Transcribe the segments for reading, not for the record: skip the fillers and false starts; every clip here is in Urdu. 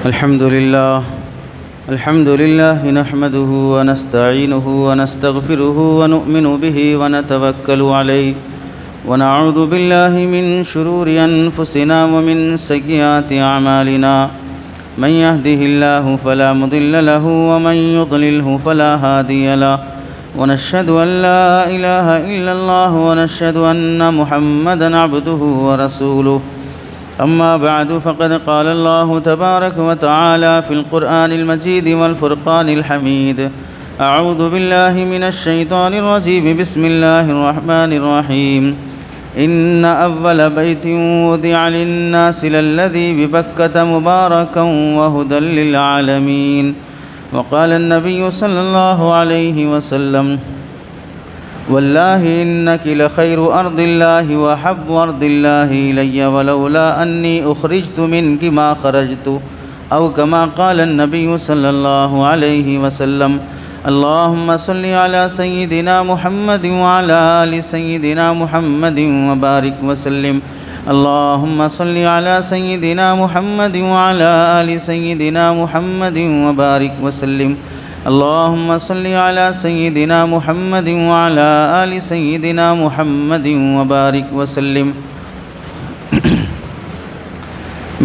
الحمد لله نحمده ونستعينه ونستغفره ونؤمن به ونتوكل عليه ونعوذ بالله من شرور أنفسنا ومن سيئات أعمالنا من يهده الله فلا مضل له ومن يضلله فلا هادي له ونشهد أن لا إله إلا الله ونشهد أن محمدًا عبده ورسوله أما بعد فقد قال الله تبارك وتعالى في القرآن المجيد والفرقان الحميد أعوذ بالله من الشيطان الرجيم بسم الله الرحمن الرحيم إن أول بيت وضع للناس للذي ببكة مباركا وهدى للعالمين وقال النبي صلى الله عليه وسلم والله إنك لخير أرض الله وأحب أرض الله إلي ولولا أني أخرجت منك ما خرجت أو كما قال النبي صلى الله عليه وسلم اللهم صل على سيدنا محمد وعلى آل سيدنا محمد وبارك وسلم اللهم صل على سيدنا محمد وعلى آل سيدنا محمد وبارك وسلم اللهم صل على سيدنا محمد وعلى آل سيدنا محمد وبارك وسلم۔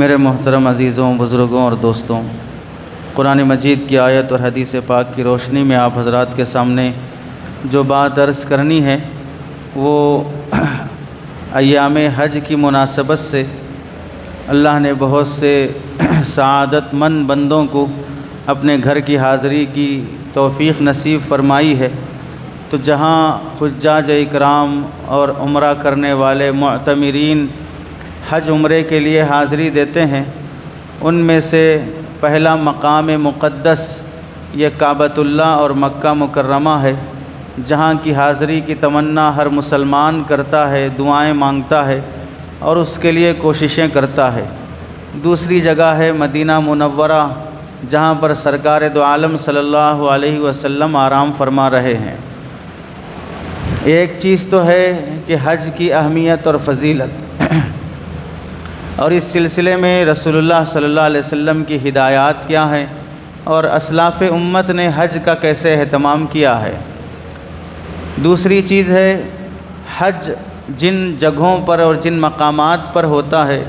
میرے محترم عزیزوں، بزرگوں اور دوستوں، قرآن مجید کی آیت اور حدیث پاک کی روشنی میں آپ حضرات کے سامنے جو بات عرض کرنی ہے وہ ایام حج کی مناسبت سے اللہ نے بہت سے سعادت مند بندوں کو اپنے گھر کی حاضری کی توفیق نصیب فرمائی ہے۔ تو جہاں حجاج اکرام اور عمرہ کرنے والے معتمرین حج عمرے کے لیے حاضری دیتے ہیں، ان میں سے پہلا مقام مقدس یہ کعبۃ اللہ اور مکہ مکرمہ ہے، جہاں کی حاضری کی تمنا ہر مسلمان کرتا ہے، دعائیں مانگتا ہے اور اس کے لیے کوششیں کرتا ہے۔ دوسری جگہ ہے مدینہ منورہ، جہاں پر سرکار دو عالم صلی اللہ علیہ وسلم آرام فرما رہے ہیں۔ ایک چیز تو ہے کہ حج کی اہمیت اور فضیلت، اور اس سلسلے میں رسول اللہ صلی اللہ علیہ وسلم کی ہدایات کیا ہیں اور اسلاف امت نے حج کا کیسے اہتمام کیا ہے۔ دوسری چیز ہے حج جن جگہوں پر اور جن مقامات پر ہوتا ہے،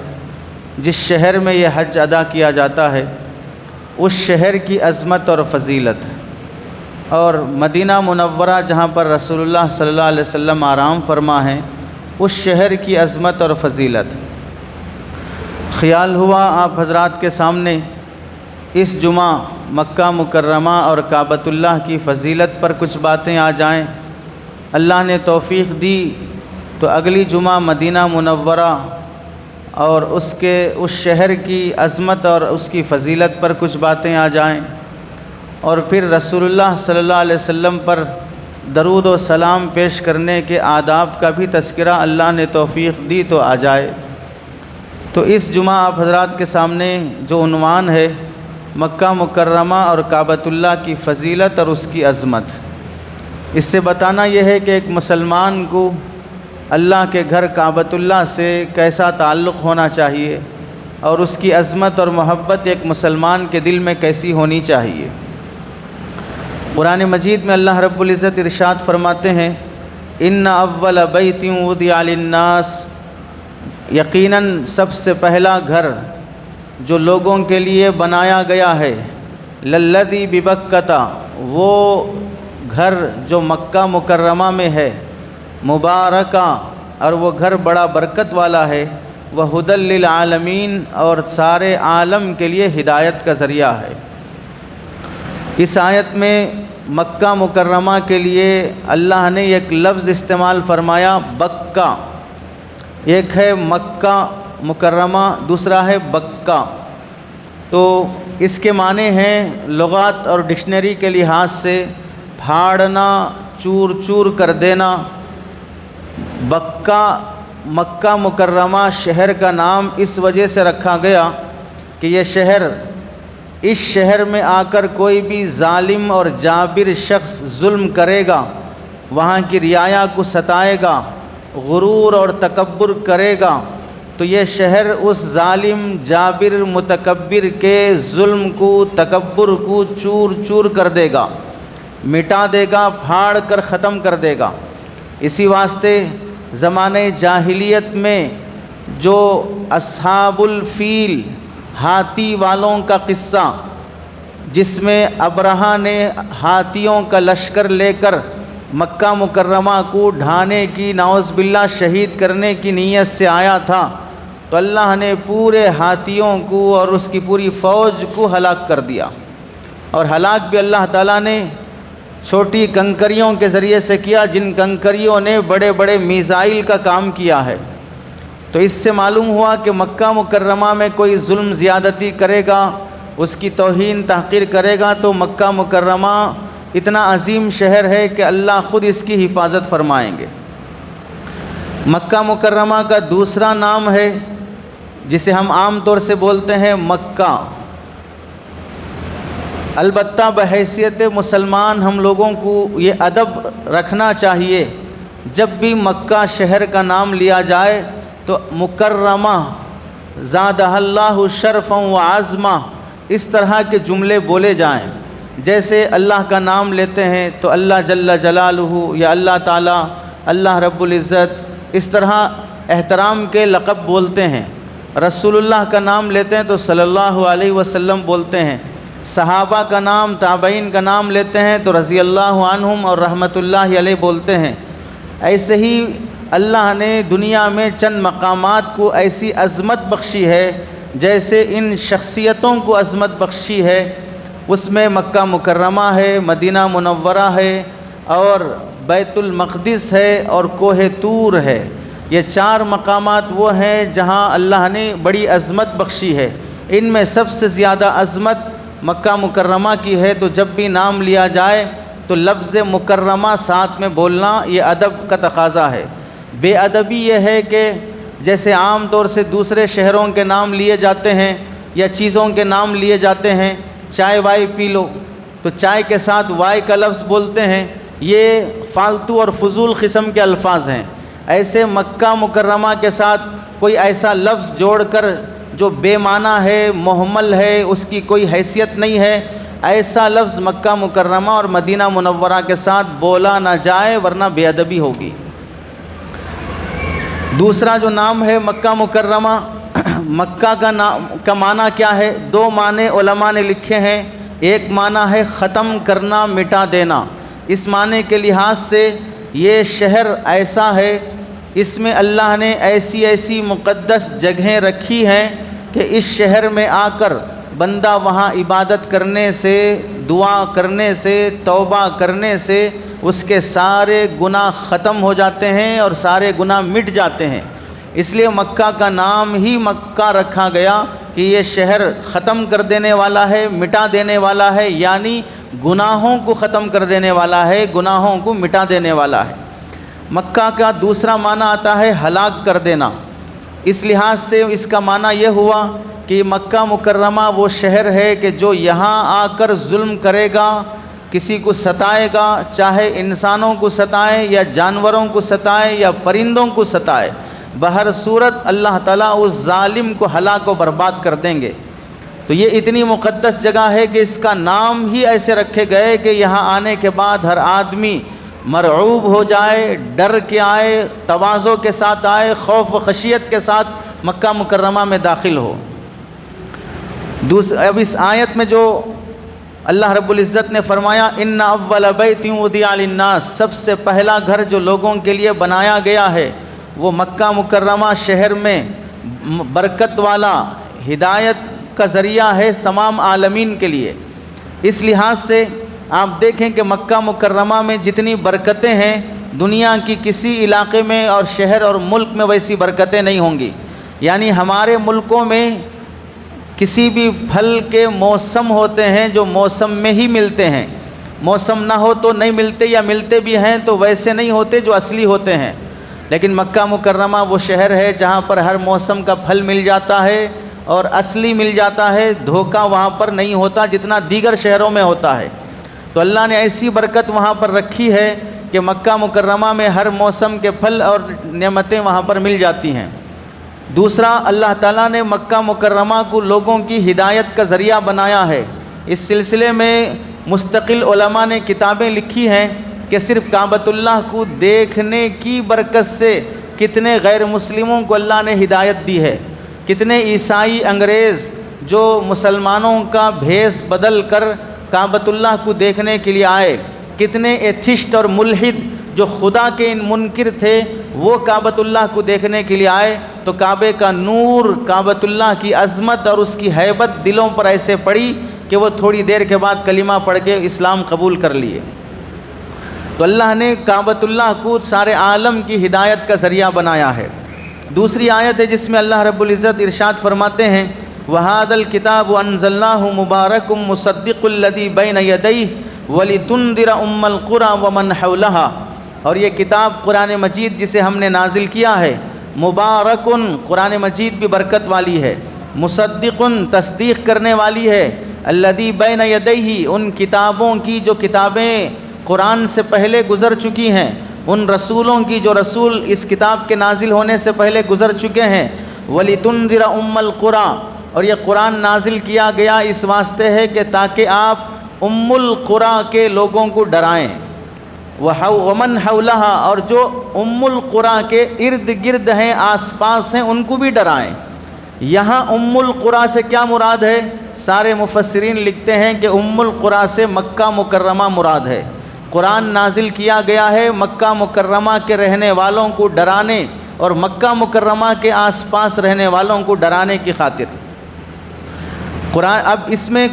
جس شہر میں یہ حج ادا کیا جاتا ہے، اس شہر کی عظمت اور فضیلت، اور مدینہ منورہ جہاں پر رسول اللہ صلی اللہ علیہ وسلم آرام فرما ہیں، اس شہر کی عظمت اور فضیلت۔ خیال ہوا آپ حضرات کے سامنے اس جمعہ مکہ مکرمہ اور کعبۃ اللہ کی فضیلت پر کچھ باتیں آ جائیں۔ اللہ نے توفیق دی تو اگلی جمعہ مدینہ منورہ اور اس شہر کی عظمت اور اس کی فضیلت پر کچھ باتیں آ جائیں، اور پھر رسول اللہ صلی اللہ علیہ وسلم پر درود و سلام پیش کرنے کے آداب کا بھی تذکرہ اللہ نے توفیق دی تو آ جائے۔ تو اس جمعہ آپ حضرات کے سامنے جو عنوان ہے مکہ مکرمہ اور کعبۃ اللہ کی فضیلت اور اس کی عظمت، اس سے بتانا یہ ہے کہ ایک مسلمان کو اللہ کے گھر کعبۃ اللہ سے کیسا تعلق ہونا چاہیے اور اس کی عظمت اور محبت ایک مسلمان کے دل میں کیسی ہونی چاہیے۔ قرآن مجید میں اللہ رب العزت ارشاد فرماتے ہیں ان اول بیت وضع للناس، یقیناً سب سے پہلا گھر جو لوگوں کے لیے بنایا گیا ہے، للذی ببکہ، وہ گھر جو مکہ مکرمہ میں ہے، مبارکہ، اور وہ گھر بڑا برکت والا ہے، وہدی للعالمین، اور سارے عالم کے لیے ہدایت کا ذریعہ ہے۔ اس آیت میں مکہ مکرمہ کے لیے اللہ نے ایک لفظ استعمال فرمایا بکہ، ایک ہے مکہ مکرمہ، دوسرا ہے بکہ۔ تو اس کے معنی ہیں لغات اور ڈکشنری کے لحاظ سے پھاڑنا، چور چور کر دینا۔ بکہ مکہ مکرمہ شہر کا نام اس وجہ سے رکھا گیا کہ یہ شہر، اس شہر میں آ کر کوئی بھی ظالم اور جابر شخص ظلم کرے گا، وہاں کی رعایا کو ستائے گا، غرور اور تکبر کرے گا، تو یہ شہر اس ظالم جابر متکبر کے ظلم کو تکبر کو چور چور کر دے گا، مٹا دے گا، پھاڑ کر ختم کر دے گا۔ اسی واسطے زمانہ جاہلیت میں جو اصحاب الفیل ہاتھی والوں کا قصہ، جس میں ابرہہ نے ہاتھیوں کا لشکر لے کر مکہ مکرمہ کو ڈھانے کی، نعوذ باللہ شہید کرنے کی نیت سے آیا تھا، تو اللہ نے پورے ہاتھیوں کو اور اس کی پوری فوج کو ہلاک کر دیا۔ اور ہلاک بھی اللہ تعالیٰ نے چھوٹی کنکریوں کے ذریعے سے کیا، جن کنکریوں نے بڑے بڑے میزائل کا کام کیا ہے۔ تو اس سے معلوم ہوا کہ مکہ مکرمہ میں کوئی ظلم زیادتی کرے گا، اس کی توہین تحقیر کرے گا، تو مکہ مکرمہ اتنا عظیم شہر ہے کہ اللہ خود اس کی حفاظت فرمائیں گے۔ مکہ مکرمہ کا دوسرا نام ہے جسے ہم عام طور سے بولتے ہیں مکہ۔ البتہ بحیثیت مسلمان ہم لوگوں کو یہ ادب رکھنا چاہیے، جب بھی مکہ شہر کا نام لیا جائے تو مکرمہ، زادہ اللہ شرفا و عظما، اس طرح کے جملے بولے جائیں۔ جیسے اللہ کا نام لیتے ہیں تو اللہ جل جلالہ یا اللہ تعالیٰ، اللہ رب العزت، اس طرح احترام کے لقب بولتے ہیں۔ رسول اللہ کا نام لیتے ہیں تو صلی اللہ علیہ وسلم بولتے ہیں۔ صحابہ کا نام، تابعین کا نام لیتے ہیں تو رضی اللہ عنہم اور رحمت اللہ علیہ بولتے ہیں۔ ایسے ہی اللہ نے دنیا میں چند مقامات کو ایسی عظمت بخشی ہے، جیسے ان شخصیتوں کو عظمت بخشی ہے، اس میں مکہ مکرمہ ہے، مدینہ منورہ ہے، اور بیت المقدس ہے، اور کوہ طور ہے۔ یہ چار مقامات وہ ہیں جہاں اللہ نے بڑی عظمت بخشی ہے۔ ان میں سب سے زیادہ عظمت مکہ مکرمہ کی ہے، تو جب بھی نام لیا جائے تو لفظ مکرمہ ساتھ میں بولنا یہ ادب کا تقاضا ہے۔ بے ادبی یہ ہے کہ جیسے عام طور سے دوسرے شہروں کے نام لیے جاتے ہیں یا چیزوں کے نام لیے جاتے ہیں، چائے وائے پی لو تو چائے کے ساتھ وائے کا لفظ بولتے ہیں، یہ فالتو اور فضول قسم کے الفاظ ہیں۔ ایسے مکہ مکرمہ کے ساتھ کوئی ایسا لفظ جوڑ کر جو بے معنی ہے، مہمل ہے، اس کی کوئی حیثیت نہیں ہے، ایسا لفظ مکہ مکرمہ اور مدینہ منورہ کے ساتھ بولا نہ جائے، ورنہ بے ادبی ہوگی۔ دوسرا جو نام ہے مکہ مکرمہ، مکہ کا معنی کیا ہے؟ دو معنی علماء نے لکھے ہیں۔ ایک معنی ہے ختم کرنا، مٹا دینا۔ اس معنی کے لحاظ سے یہ شہر ایسا ہے، اس میں اللہ نے ایسی ایسی مقدس جگہیں رکھی ہیں کہ اس شہر میں آ کر بندہ وہاں عبادت کرنے سے، دعا کرنے سے، توبہ کرنے سے اس کے سارے گناہ ختم ہو جاتے ہیں اور سارے گناہ مٹ جاتے ہیں۔ اس لیے مکہ کا نام ہی مکہ رکھا گیا کہ یہ شہر ختم کر دینے والا ہے، مٹا دینے والا ہے، یعنی گناہوں کو ختم کر دینے والا ہے، گناہوں کو مٹا دینے والا ہے۔ مکہ کا دوسرا معنی آتا ہے ہلاک کر دینا۔ اس لحاظ سے اس کا معنی یہ ہوا کہ مکہ مکرمہ وہ شہر ہے کہ جو یہاں آ کر ظلم کرے گا، کسی کو ستائے گا، چاہے انسانوں کو ستائے یا جانوروں کو ستائے یا پرندوں کو ستائے، بہر صورت اللہ تعالیٰ اس ظالم کو ہلاک و برباد کر دیں گے۔ تو یہ اتنی مقدس جگہ ہے کہ اس کا نام ہی ایسے رکھے گئے کہ یہاں آنے کے بعد ہر آدمی مرعوب ہو جائے، ڈر کے آئے، تواضع کے ساتھ آئے، خوف و خشیت کے ساتھ مکہ مکرمہ میں داخل ہو۔ اب اس آیت میں جو اللہ رب العزت نے فرمایا ان اول بیت وضع للناس، سب سے پہلا گھر جو لوگوں کے لیے بنایا گیا ہے وہ مکہ مکرمہ شہر میں برکت والا، ہدایت کا ذریعہ ہے تمام عالمین کے لیے۔ اس لحاظ سے آپ دیکھیں کہ مکہ مکرمہ میں جتنی برکتیں ہیں دنیا کی کسی علاقے میں اور شہر اور ملک میں ویسی برکتیں نہیں ہوں گی۔ یعنی ہمارے ملکوں میں کسی بھی پھل کے موسم ہوتے ہیں جو موسم میں ہی ملتے ہیں، موسم نہ ہو تو نہیں ملتے، یا ملتے بھی ہیں تو ویسے نہیں ہوتے جو اصلی ہوتے ہیں۔ لیکن مکہ مکرمہ وہ شہر ہے جہاں پر ہر موسم کا پھل مل جاتا ہے اور اصلی مل جاتا ہے، دھوکہ وہاں پر نہیں ہوتا جتنا دیگر شہروں میں ہوتا ہے۔ تو اللہ نے ایسی برکت وہاں پر رکھی ہے کہ مکہ مکرمہ میں ہر موسم کے پھل اور نعمتیں وہاں پر مل جاتی ہیں۔ دوسرا، اللہ تعالیٰ نے مکہ مکرمہ کو لوگوں کی ہدایت کا ذریعہ بنایا ہے۔ اس سلسلے میں مستقل علماء نے کتابیں لکھی ہیں کہ صرف کعبۃ اللہ کو دیکھنے کی برکت سے کتنے غیر مسلموں کو اللہ نے ہدایت دی ہے، کتنے عیسائی انگریز جو مسلمانوں کا بھیس بدل کر کعبۃ اللہ کو دیکھنے کے لیے آئے، کتنے ایتھسٹ اور ملحد جو خدا کے ان منکر تھے وہ کعبۃ اللہ کو دیکھنے کے لیے آئے، تو کعبے کا نور، کعبۃ اللہ کی عظمت اور اس کی ہیبت دلوں پر ایسے پڑی کہ وہ تھوڑی دیر کے بعد کلمہ پڑھ کے اسلام قبول کر لیے۔ تو اللہ نے کعبۃ اللہ کو سارے عالم کی ہدایت کا ذریعہ بنایا ہے۔ دوسری آیت ہے جس میں اللہ رب العزت ارشاد فرماتے ہیں وَهَذَا الْكِتَابُ أَنزَلْنَاهُ مُبَارَكٌ مُصَدِّقُ الَّذِي بَيْنَ يَدَيْهِ وَلِتُنذِرَ أُمَّ الْقُرَى وَمَنْ حَوْلَهَا، اور یہ کتاب قرآن مجید جسے ہم نے نازل کیا ہے، مبارکن، قرآن مجید بھی برکت والی ہے، مصدقن، تصدیق کرنے والی ہے، الذی بین یدیہ، ان کتابوں کی جو کتابیں قرآن سے پہلے گزر چکی ہیں، ان رسولوں کی جو رسول اس کتاب کے نازل ہونے سے پہلے گزر چکے ہیں، وَلِتُنذِرَ أُمَّ الْقُرَى، اور یہ قرآن نازل کیا گیا اس واسطے ہے کہ تاکہ آپ ام القریٰ کے لوگوں کو ڈرائیں، وَمَنْ حَوْلَهَا، اور جو ام القریٰ کے ارد گرد ہیں، آس پاس ہیں، ان کو بھی ڈرائیں۔ یہاں ام القریٰ سے کیا مراد ہے؟ سارے مفسرین لکھتے ہیں کہ ام القریٰ سے مکہ مکرمہ مراد ہے۔ قرآن نازل کیا گیا ہے مکہ مکرمہ کے رہنے والوں کو ڈرانے اور مکہ مکرمہ کے آس پاس رہنے والوں کو ڈرانے کی خاطر۔ قرآن اب اس میں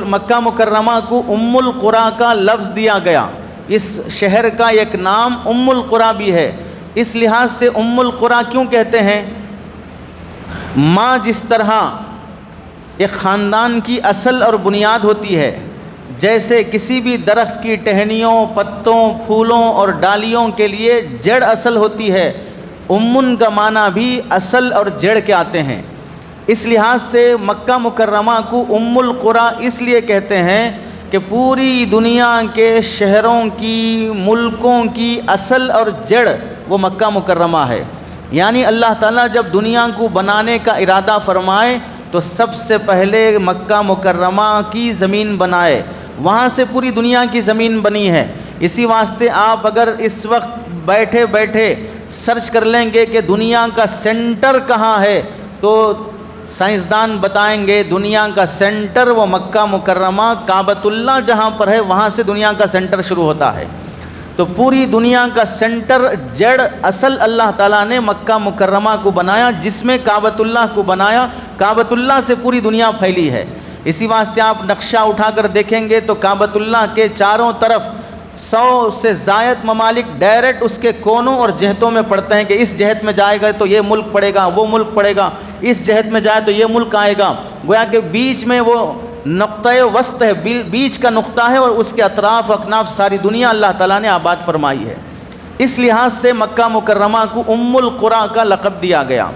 مکہ مکرمہ کو ام القریٰ کا لفظ دیا گیا، اس شہر کا ایک نام ام القریٰ بھی ہے۔ اس لحاظ سے ام القریٰ کیوں کہتے ہیں؟ ماں جس طرح ایک خاندان کی اصل اور بنیاد ہوتی ہے، جیسے کسی بھی درخت کی ٹہنیوں، پتوں، پھولوں اور ڈالیوں کے لیے جڑ اصل ہوتی ہے، امن کا معنی بھی اصل اور جڑ کے آتے ہیں۔ اس لحاظ سے مکہ مکرمہ کو ام القریٰ اس لیے کہتے ہیں کہ پوری دنیا کے شہروں کی، ملکوں کی اصل اور جڑ وہ مکہ مکرمہ ہے۔ یعنی اللہ تعالیٰ جب دنیا کو بنانے کا ارادہ فرمائے تو سب سے پہلے مکہ مکرمہ کی زمین بنائے، وہاں سے پوری دنیا کی زمین بنی ہے۔ اسی واسطے آپ اگر اس وقت بیٹھے بیٹھے سرچ کر لیں گے کہ دنیا کا سینٹر کہاں ہے تو سائنسدان بتائیں گے دنیا کا سینٹر وہ مکہ مکرمہ، کعبۃ اللہ جہاں پر ہے وہاں سے دنیا کا سینٹر شروع ہوتا ہے۔ تو پوری دنیا کا سینٹر، جڑ، اصل اللہ تعالیٰ نے مکہ مکرمہ کو بنایا، جس میں کعبۃ اللہ کو بنایا۔ کعبۃ اللہ سے پوری دنیا پھیلی ہے۔ اسی واسطے آپ نقشہ اٹھا کر دیکھیں گے تو کعبۃ اللہ کے چاروں طرف 100 سے زائد ممالک ڈائریکٹ اس کے کونوں اور جہتوں میں پڑتے ہیں کہ اس جہت میں جائے گا تو یہ ملک پڑے گا، وہ ملک پڑے گا، اس جہت میں جائے تو یہ ملک آئے گا۔ گویا کہ بیچ میں وہ نقطۂ وسط ہے، بیچ کا نقطہ ہے، اور اس کے اطراف اکناف ساری دنیا اللہ تعالیٰ نے آباد فرمائی ہے۔ اس لحاظ سے مکہ مکرمہ کو ام القریٰ کا لقب دیا گیا۔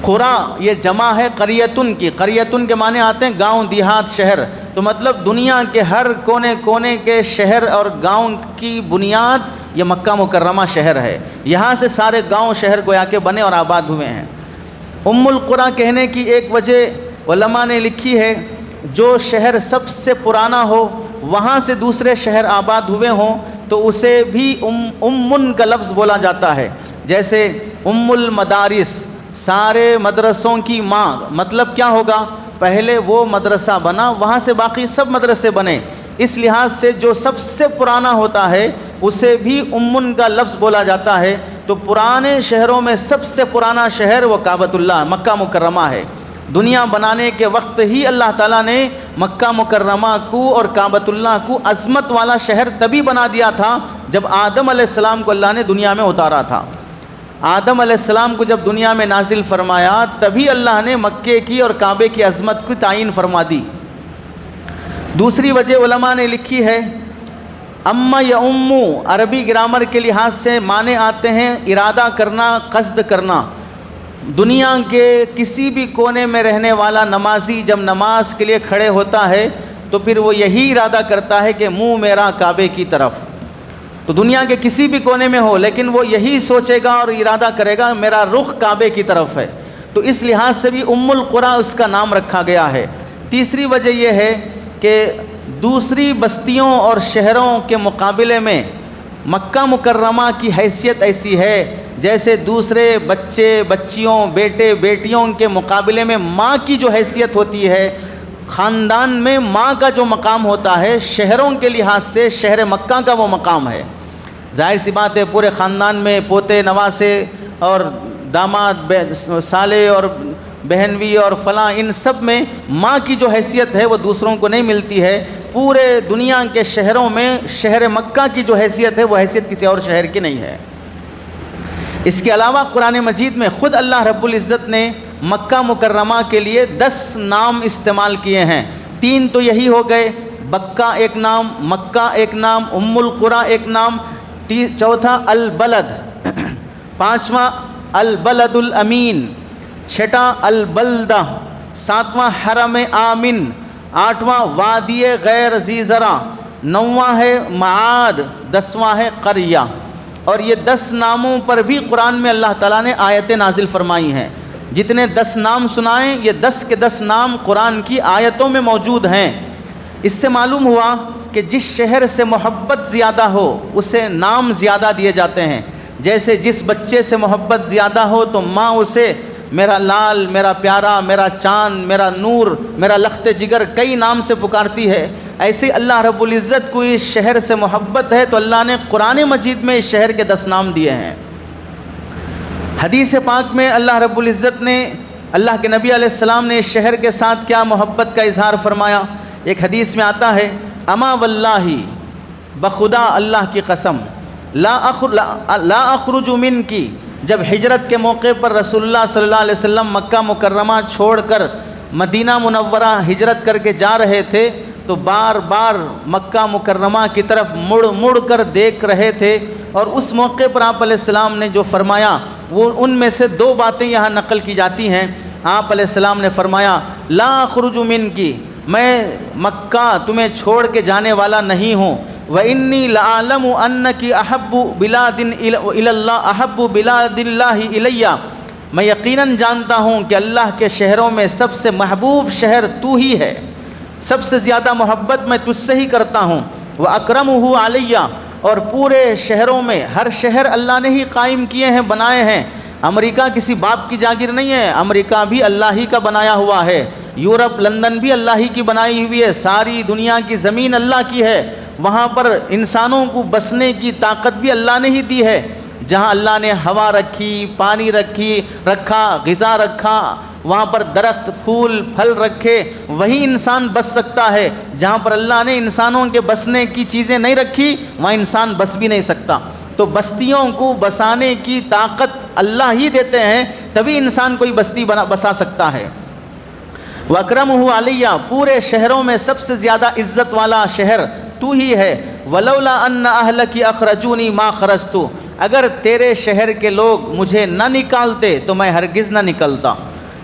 قریٰ یہ جمع ہے قریتن کی، قریتن کے معنی آتے ہیں گاؤں، دیہات، شہر، تو مطلب دنیا کے ہر کونے کونے کے شہر اور گاؤں کی بنیاد یہ مکہ مکرمہ شہر ہے۔ یہاں سے سارے گاؤں شہر گویا کے بنے اور آباد ہوئے ہیں۔ ام القریٰ کہنے کی ایک وجہ علماء نے لکھی ہے، جو شہر سب سے پرانا ہو وہاں سے دوسرے شہر آباد ہوئے ہوں تو اسے بھی امن کا لفظ بولا جاتا ہے۔ جیسے ام المدارس، سارے مدرسوں کی ماں، مطلب کیا ہوگا؟ پہلے وہ مدرسہ بنا، وہاں سے باقی سب مدرسے بنے۔ اس لحاظ سے جو سب سے پرانا ہوتا ہے اسے بھی امن کا لفظ بولا جاتا ہے۔ تو پرانے شہروں میں سب سے پرانا شہر وہ کعبۃ اللہ، مکہ مکرمہ ہے۔ دنیا بنانے کے وقت ہی اللہ تعالیٰ نے مکہ مکرمہ کو اور کعبۃ اللہ کو عظمت والا شہر تبھی بنا دیا تھا جب آدم علیہ السلام کو اللہ نے دنیا میں اتارا تھا۔ آدم علیہ السلام کو جب دنیا میں نازل فرمایا تبھی اللہ نے مکے کی اور کعبے کی عظمت کی تعین فرما دی۔ دوسری وجہ علماء نے لکھی ہے، اما یا امو عربی گرامر کے لحاظ سے معنی آتے ہیں ارادہ کرنا، قصد کرنا۔ دنیا کے کسی بھی کونے میں رہنے والا نمازی جب نماز کے لیے کھڑے ہوتا ہے تو پھر وہ یہی ارادہ کرتا ہے کہ منہ میرا کعبے کی طرف۔ تو دنیا کے کسی بھی کونے میں ہو لیکن وہ یہی سوچے گا اور ارادہ کرے گا میرا رخ کعبے کی طرف ہے، تو اس لحاظ سے بھی القریٰ اس کا نام رکھا گیا ہے۔ تیسری وجہ یہ ہے کہ دوسری بستیوں اور شہروں کے مقابلے میں مکہ مکرمہ کی حیثیت ایسی ہے جیسے دوسرے بچے بچیوں بیٹے بیٹیوں کے مقابلے میں ماں کی جو حیثیت ہوتی ہے، خاندان میں ماں کا جو مقام ہوتا ہے، شہروں کے لحاظ سے شہر مکہ کا وہ مقام ہے۔ ظاہر سی بات ہے پورے خاندان میں پوتے نواسے اور داماد سالے اور بہنوی اور فلاں، ان سب میں ماں کی جو حیثیت ہے وہ دوسروں کو نہیں ملتی ہے۔ پورے دنیا کے شہروں میں شہر مکہ کی جو حیثیت ہے وہ حیثیت کسی اور شہر کی نہیں ہے۔ اس کے علاوہ قرآن مجید میں خود اللہ رب العزت نے مکہ مکرمہ کے لیے 10 نام استعمال کیے ہیں۔ 3 تو یہی ہو گئے، بکہ ایک نام، مکہ ایک نام، القریٰ ایک نام، چوتھا البلد، پانچواں البلد الامین، چھٹا البلدہ، ساتواں حرم آمن، آٹھواں وادی غیر ذی زرع، نواں ہے معاد، 10واں ہے قریہ۔ اور یہ 10 ناموں پر بھی قرآن میں اللہ تعالیٰ نے آیتیں نازل فرمائی ہیں۔ جتنے 10 نام سنائیں یہ 10 کے 10 نام قرآن کی آیتوں میں موجود ہیں۔ اس سے معلوم ہوا کہ جس شہر سے محبت زیادہ ہو اسے نام زیادہ دیے جاتے ہیں۔ جیسے جس بچے سے محبت زیادہ ہو تو ماں اسے میرا لال، میرا پیارا، میرا چاند، میرا نور، میرا لخت جگر کئی نام سے پکارتی ہے۔ ایسے اللہ رب العزت کو اس شہر سے محبت ہے تو اللہ نے قرآن مجید میں اس شہر کے 10 نام دیے ہیں۔ حدیث پاک میں اللہ رب العزت نے، اللہ کے نبی علیہ السلام نے اس شہر کے ساتھ کیا محبت کا اظہار فرمایا۔ ایک حدیث میں آتا ہے اما واللہ، بخدا اللہ کی قسم، لا اخرج من کی، جب ہجرت کے موقع پر رسول اللہ صلی اللہ علیہ وسلم مکہ مکرمہ چھوڑ کر مدینہ منورہ ہجرت کر کے جا رہے تھے تو بار بار مکہ مکرمہ کی طرف مڑ مڑ کر دیکھ رہے تھے، اور اس موقع پر آپ علیہ السلام نے جو فرمایا وہ ان میں سے 2 باتیں یہاں نقل کی جاتی ہیں۔ آپ علیہ السلام نے فرمایا لا اخرج من کی، میں مکہ تمہیں چھوڑ کے جانے والا نہیں ہوں، وَإِنِّي لَأَعْلَمُ أَنَّكِ أَحَبُّ بِلَادٍ إِلَى اللَّهِ أَحَبُّ بِلَادِ اللَّهِ إِلَيَّ، میں یقیناً جانتا ہوں کہ اللہ کے شہروں میں سب سے محبوب شہر تو ہی ہے، سب سے زیادہ محبت میں تجھ سے ہی کرتا ہوں۔ وَأَكْرَمُهُ عَلَيَّ، اور پورے شہروں میں ہر شہر اللہ نے ہی قائم کیے ہیں، بنائے ہیں۔ امریکہ کسی باپ کی جاگیر نہیں ہے، امریکہ بھی اللہ ہی کا بنایا ہوا ہے، یورپ لندن بھی اللہ ہی کی بنائی ہوئی ہے، ساری دنیا کی زمین اللہ کی ہے، وہاں پر انسانوں کو بسنے کی طاقت بھی اللہ نے ہی دی ہے۔ جہاں اللہ نے ہوا رکھی، پانی رکھا، غذا رکھا، وہاں پر درخت پھول پھل رکھے، وہی انسان بس سکتا ہے۔ جہاں پر اللہ نے انسانوں کے بسنے کی چیزیں نہیں رکھی وہاں انسان بس بھی نہیں سکتا۔ تو بستیوں کو بسانے کی طاقت اللہ ہی دیتے ہیں، تبھی انسان کوئی بستی بسا سکتا ہے۔ وَأَكْرَمُهُ عَلَيَّ، پورے شہروں میں سب سے زیادہ عزت والا شہر تو ہی ہے۔ وَلَوْلَا أَنَّ أَهْلَكِ أَخْرَجُونِي مَا خَرَجْتُ، اگر تیرے شہر کے لوگ مجھے نہ نکالتے تو میں ہرگز نہ نکلتا۔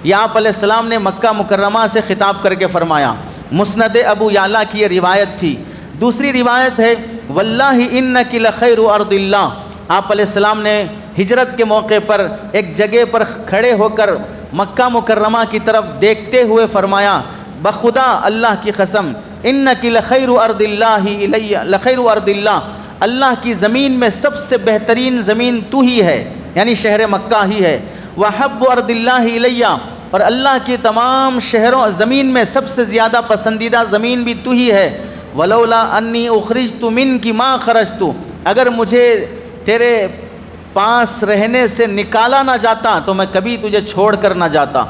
یہ آپ علیہ السلام نے مکہ مکرمہ سے خطاب کر کے فرمایا۔ مسند ابو یعلا کی یہ روایت تھی۔ دوسری روایت ہے واللہ انک لخیر ارض اللہ، آپ علیہ السلام نے ہجرت کے موقع پر ایک جگہ پر کھڑے ہو کر مکہ مکرمہ کی طرف دیکھتے ہوئے فرمایا بخدا اللہ کی قسم انک لخیر ارض اللہ الی، لخیر ارض اللہ، اللہ کی زمین میں سب سے بہترین زمین تو ہی ہے، یعنی شہر مکہ ہی ہے۔ وحب ارض اللہ الی، اور اللہ کی تمام شہروں زمین میں سب سے زیادہ پسندیدہ زمین بھی تو ہی ہے۔ ولولا انی اخرجت منک ما خرجت، اگر مجھے تیرے پاس رہنے سے نکالا نہ جاتا تو میں کبھی تجھے چھوڑ کر نہ جاتا۔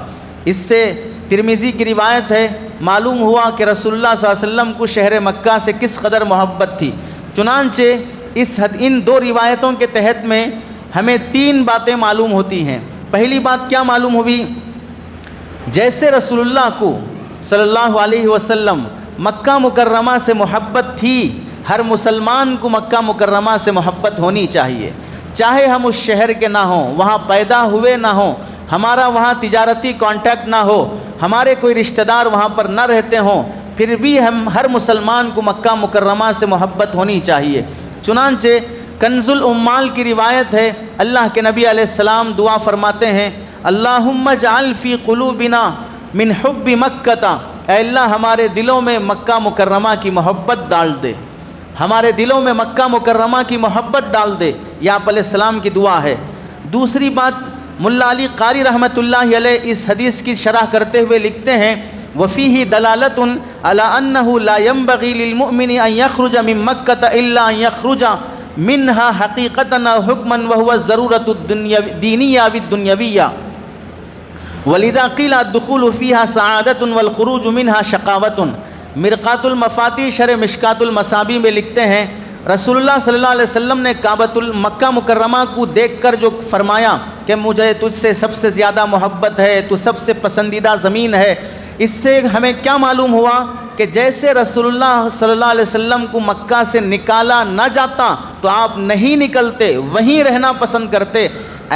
اس سے ترمذی کی روایت ہے، معلوم ہوا کہ رسول اللہ صلی اللہ علیہ وسلم کو شہر مکہ سے کس قدر محبت تھی۔ چنانچہ ان 2 روایتوں کے تحت میں ہمیں 3 باتیں معلوم ہوتی ہیں۔ پہلی بات کیا معلوم ہوئی؟ جیسے رسول اللہ کو صلی اللہ علیہ وسلم مکہ مکرمہ سے محبت تھی، ہر مسلمان کو مکہ مکرمہ سے محبت ہونی چاہیے، چاہے ہم اس شہر کے نہ ہوں، وہاں پیدا ہوئے نہ ہوں، ہمارا وہاں تجارتی کانٹیکٹ نہ ہو، ہمارے کوئی رشتہ دار وہاں پر نہ رہتے ہوں، پھر بھی ہم ہر مسلمان کو مکہ مکرمہ سے محبت ہونی چاہیے۔ چنانچہ کنز الامال کی روایت ہے، اللہ کے نبی علیہ السلام دعا فرماتے ہیں، اللہم اجعل فی قلوبنا من حب مکہ، اے اللہ ہمارے دلوں میں مکہ مکرمہ کی محبت ڈال دے، ہمارے دلوں میں مکہ مکرمہ کی محبت ڈال دے، یہ آپ علیہ السلام کی دعا ہے۔ دوسری بات، ملا علی قاری رحمۃ اللہ علیہ اس حدیث کی شرح کرتے ہوئے لکھتے ہیں، وَفِيهِ دَلَالَةٌ عَلَىٰ أَنَّهُ لَا يَنبَغِي لِلْمُؤْمِنِ أَن يَخْرُجَ مِن مَكَّةَ إِلَّا أَن يَخْرُجَ مِنْهَا حَقِيقَةً أَوْ حُكْمًا وَهُوَ الضَّرُورَةُ الدِّينِيَّةُ وَالدُّنْيَوِيَّةُ وَلِذَا قِيلَ الدُّخُولُ فِيهَا سَعَادَةٌ وَالْخُرُوجُ مِنْهَا شَقَاوَةٌ۔ مرقات المفاتیح شرح مشکات المصابیح میں لکھتے ہیں، رسول اللہ صلی اللہ علیہ وسلم نے کعبۃ مکہ مکرمہ کو دیکھ کر جو فرمایا کہ مجھے تجھ سے سب سے زیادہ محبت ہے، تو سب سے پسندیدہ زمین ہے، اس سے ہمیں کیا معلوم ہوا کہ جیسے رسول اللہ صلی اللہ علیہ وسلم کو مکہ سے نکالا نہ جاتا تو آپ نہیں نکلتے، وہیں رہنا پسند کرتے،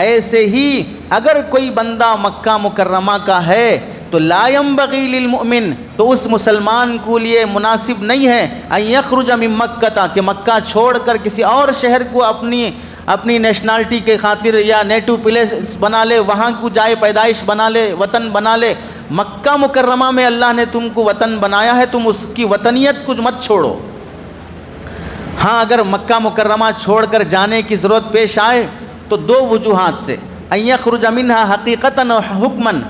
ایسے ہی اگر کوئی بندہ مکہ مکرمہ کا ہے تو لا ينبغی للمؤمن، تو اس مسلمان کو لیے مناسب نہیں ہے ان یخرج من مکہ، کہ مکہ چھوڑ کر کسی اور شہر کو اپنی نیشنالٹی کے خاطر یا نیٹو پلیس بنا لے، وہاں کو جائے پیدائش بنا لے، وطن بنا لے۔ مکہ مکرمہ میں اللہ نے تم کو وطن بنایا ہے، تم اس کی وطنیت کو مت چھوڑو۔ ہاں اگر مکہ مکرمہ چھوڑ کر جانے کی ضرورت پیش آئے تو دو وجوہات سے، ان یخرج منہا حقیقتاً و حکماً،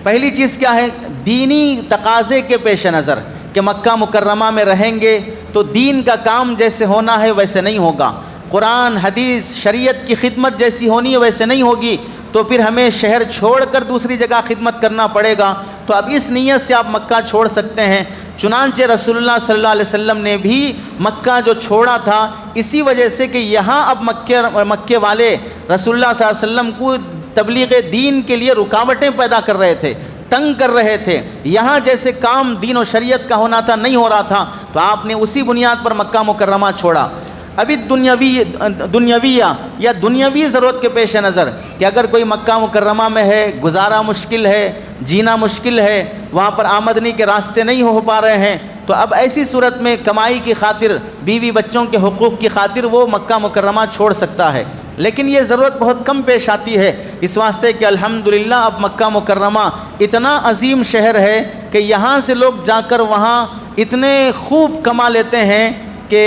پہلی چیز کیا ہے، دینی تقاضے کے پیش نظر کہ مکہ مکرمہ میں رہیں گے تو دین کا کام جیسے ہونا ہے ویسے نہیں ہوگا، قرآن حدیث شریعت کی خدمت جیسی ہونی ہے ویسے نہیں ہوگی، تو پھر ہمیں شہر چھوڑ کر دوسری جگہ خدمت کرنا پڑے گا، تو اب اس نیت سے آپ مکہ چھوڑ سکتے ہیں۔ چنانچہ رسول اللہ صلی اللہ علیہ وسلم نے بھی مکہ جو چھوڑا تھا اسی وجہ سے کہ یہاں اب مکے والے رسول اللہ صلی اللہ علیہ وسلم کو تبلیغ دین کے لیے رکاوٹیں پیدا کر رہے تھے، تنگ کر رہے تھے، یہاں جیسے کام دین و شریعت کا ہونا تھا نہیں ہو رہا تھا، تو آپ نے اسی بنیاد پر مکہ مکرمہ چھوڑا۔ ابھی دنیاویہ یا دنیاوی ضرورت کے پیش نظر کہ اگر کوئی مکہ مکرمہ میں ہے، گزارا مشکل ہے، جینا مشکل ہے، وہاں پر آمدنی کے راستے نہیں ہو پا رہے ہیں، تو اب ایسی صورت میں کمائی کی خاطر، بیوی بچوں کے حقوق کی خاطر وہ مکہ مکرمہ چھوڑ سکتا ہے، لیکن یہ ضرورت بہت کم پیش آتی ہے، اس واسطے کہ الحمدللہ اب مکہ مکرمہ اتنا عظیم شہر ہے کہ یہاں سے لوگ جا کر وہاں اتنے خوب کما لیتے ہیں کہ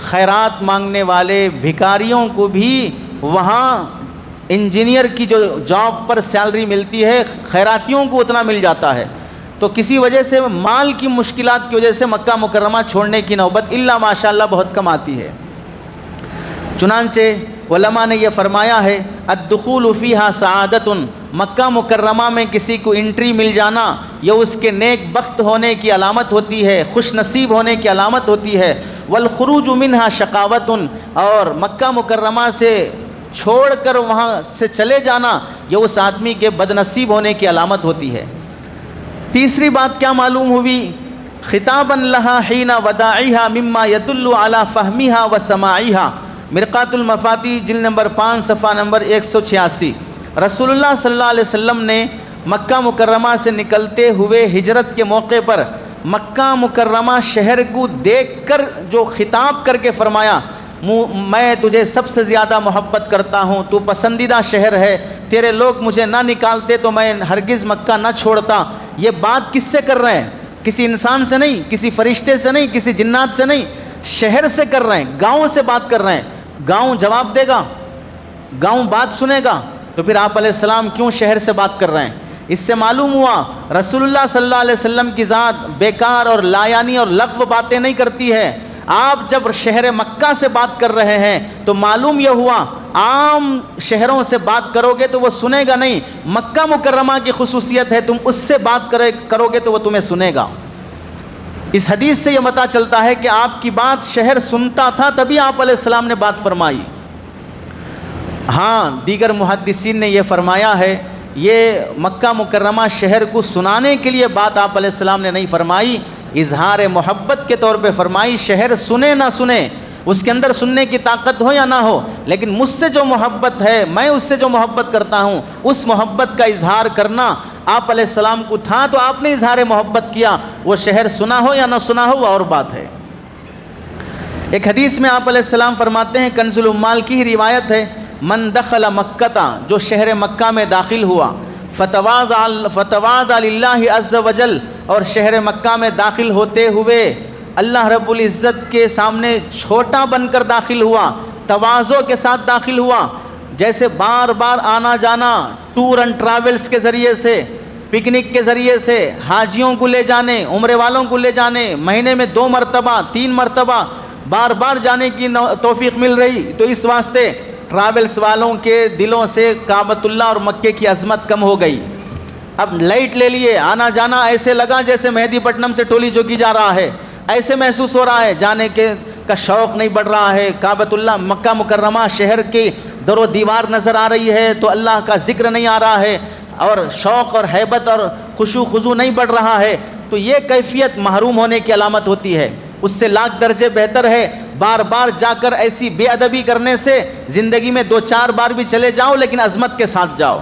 خیرات مانگنے والے بھکاریوں کو بھی وہاں انجینئر کی جو جاب پر سیلری ملتی ہے، خیراتیوں کو اتنا مل جاتا ہے، تو کسی وجہ سے مال کی مشکلات کی وجہ سے مکہ مکرمہ چھوڑنے کی نوبت الا ماشاءاللہ بہت کم آتی ہے۔ چنانچہ علماء نے یہ فرمایا ہے، الدخول فیہا سعادۃ، مکہ مکرمہ میں کسی کو انٹری مل جانا یہ اس کے نیک بخت ہونے کی علامت ہوتی ہے، خوش نصیب ہونے کی علامت ہوتی ہے، والخروج منہا شقاوۃ، اور مکہ مکرمہ سے چھوڑ کر وہاں سے چلے جانا یہ اس آدمی کے بد نصیب ہونے کی علامت ہوتی ہے۔ تیسری بات کیا معلوم ہوئی، خطابا لہا حین وداعیہا مما یدل علی فہمیہا و سماعیہا، مرقات المفاتیح جلد نمبر 5 صفحہ نمبر 186۔ رسول اللہ صلی اللہ علیہ وسلم نے مکہ مکرمہ سے نکلتے ہوئے ہجرت کے موقع پر مکہ مکرمہ شہر کو دیکھ کر جو خطاب کر کے فرمایا، میں تجھے سب سے زیادہ محبت کرتا ہوں، تو پسندیدہ شہر ہے، تیرے لوگ مجھے نہ نکالتے تو میں ہرگز مکہ نہ چھوڑتا۔ یہ بات کس سے کر رہے ہیں؟ کسی انسان سے نہیں، کسی فرشتے سے نہیں، کسی جنات سے نہیں، شہر سے کر رہے ہیں، گاؤں سے بات کر رہے ہیں۔ گاؤں جواب دے گا، گاؤں بات سنے گا، تو پھر آپ علیہ السلام کیوں شہر سے بات کر رہے ہیں؟ اس سے معلوم ہوا رسول اللہ صلی اللہ علیہ وسلم کی ذات بیکار اور لا یعنی اور لغو باتیں نہیں کرتی ہے۔ آپ جب شہر مکہ سے بات کر رہے ہیں تو معلوم یہ ہوا عام شہروں سے بات کرو گے تو وہ سنے گا نہیں، مکہ مکرمہ کی خصوصیت ہے، تم اس سے بات کرو گے تو وہ تمہیں سنے گا۔ اس حدیث سے یہ پتہ چلتا ہے کہ آپ کی بات شہر سنتا تھا، تبھی آپ علیہ السلام نے بات فرمائی۔ ہاں دیگر محدثین نے یہ فرمایا ہے، یہ مکہ مکرمہ شہر کو سنانے کے لیے بات آپ علیہ السلام نے نہیں فرمائی، اظہار محبت کے طور پہ فرمائی۔ شہر سنے نہ سنے، اس کے اندر سننے کی طاقت ہو یا نہ ہو، لیکن مجھ سے جو محبت ہے، میں اس سے جو محبت کرتا ہوں، اس محبت کا اظہار کرنا آپ علیہ السلام کو تھا، تو آپ نے اظہار محبت کیا، وہ شہر سنا ہو یا نہ سنا ہو وہ اور بات ہے۔ ایک حدیث میں آپ علیہ السلام فرماتے ہیں، کنز العمال کی ہی روایت ہے، من دخل مکہ، جو شہر مکہ میں داخل ہوا، فتواضع للہ عز وجل، اور شہر مکہ میں داخل ہوتے ہوئے اللہ رب العزت کے سامنے چھوٹا بن کر داخل ہوا، تواضع کے ساتھ داخل ہوا، جیسے بار بار آنا جانا ٹور اینڈ ٹریولز کے ذریعے سے، پکنک کے ذریعے سے، حاجیوں کو لے جانے، عمرے والوں کو لے جانے، مہینے میں 2 مرتبہ 3 مرتبہ بار بار جانے کی توفیق مل رہی، تو اس واسطے ٹریولز والوں کے دلوں سے کعبۃ اللہ اور مکے کی عظمت کم ہو گئی۔ اب لائٹ لے لیے، آنا جانا ایسے لگا جیسے مہدی پٹنم سے ٹولی چوکی جا رہا ہے، ایسے محسوس ہو رہا ہے، جانے کا شوق نہیں بڑھ رہا ہے۔ کعبۃ اللہ مکہ مکرمہ شہر کی در و دیوار نظر آ رہی ہے تو اللہ کا ذکر نہیں آ رہا ہے، اور شوق اور ہیبت اور خشوع خضوع نہیں بڑھ رہا ہے، تو یہ کیفیت محروم ہونے کی علامت ہوتی ہے۔ اس سے لاکھ درجے بہتر ہے بار بار جا کر ایسی بے ادبی کرنے سے زندگی میں 2-4 بار بھی چلے جاؤ لیکن عظمت کے ساتھ جاؤ۔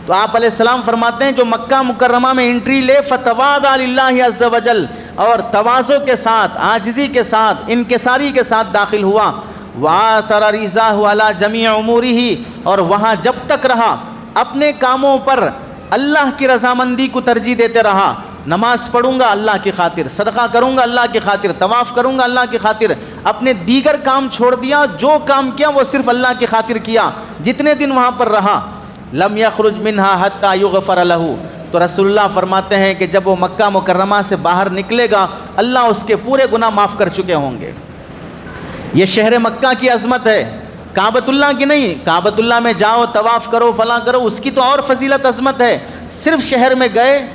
تو آپ علیہ السلام فرماتے ہیں جو مکہ مکرمہ میں انٹری لے، فتواضع للہ عز وجل، اور تواضع کے ساتھ، عاجزی کے ساتھ، انکساری کے ساتھ داخل ہوا، وآثر رضاہ علی جمیع امورہ، اور وہاں جب تک رہا اپنے کاموں پر اللہ کی رضامندی کو ترجیح دیتے رہا۔ نماز پڑھوں گا اللہ کی خاطر، صدقہ کروں گا اللہ کی خاطر، طواف کروں گا اللہ کی خاطر، اپنے دیگر کام چھوڑ دیا، جو کام کیا وہ صرف اللہ کی خاطر کیا۔ جتنے دن وہاں پر رہا، لم یخرج منہا حتی یغفر لہ، تو رسول اللہ فرماتے ہیں کہ جب وہ مکہ مکرمہ سے باہر نکلے گا اللہ اس کے پورے گناہ معاف کر چکے ہوں گے۔ یہ شہر مکہ کی عظمت ہے، کعبۃ اللہ کی نہیں۔ کعبۃ اللہ میں جاؤ، طواف کرو، فلاں کرو، اس کی تو اور فضیلت عظمت ہے۔ صرف شہر میں گئے،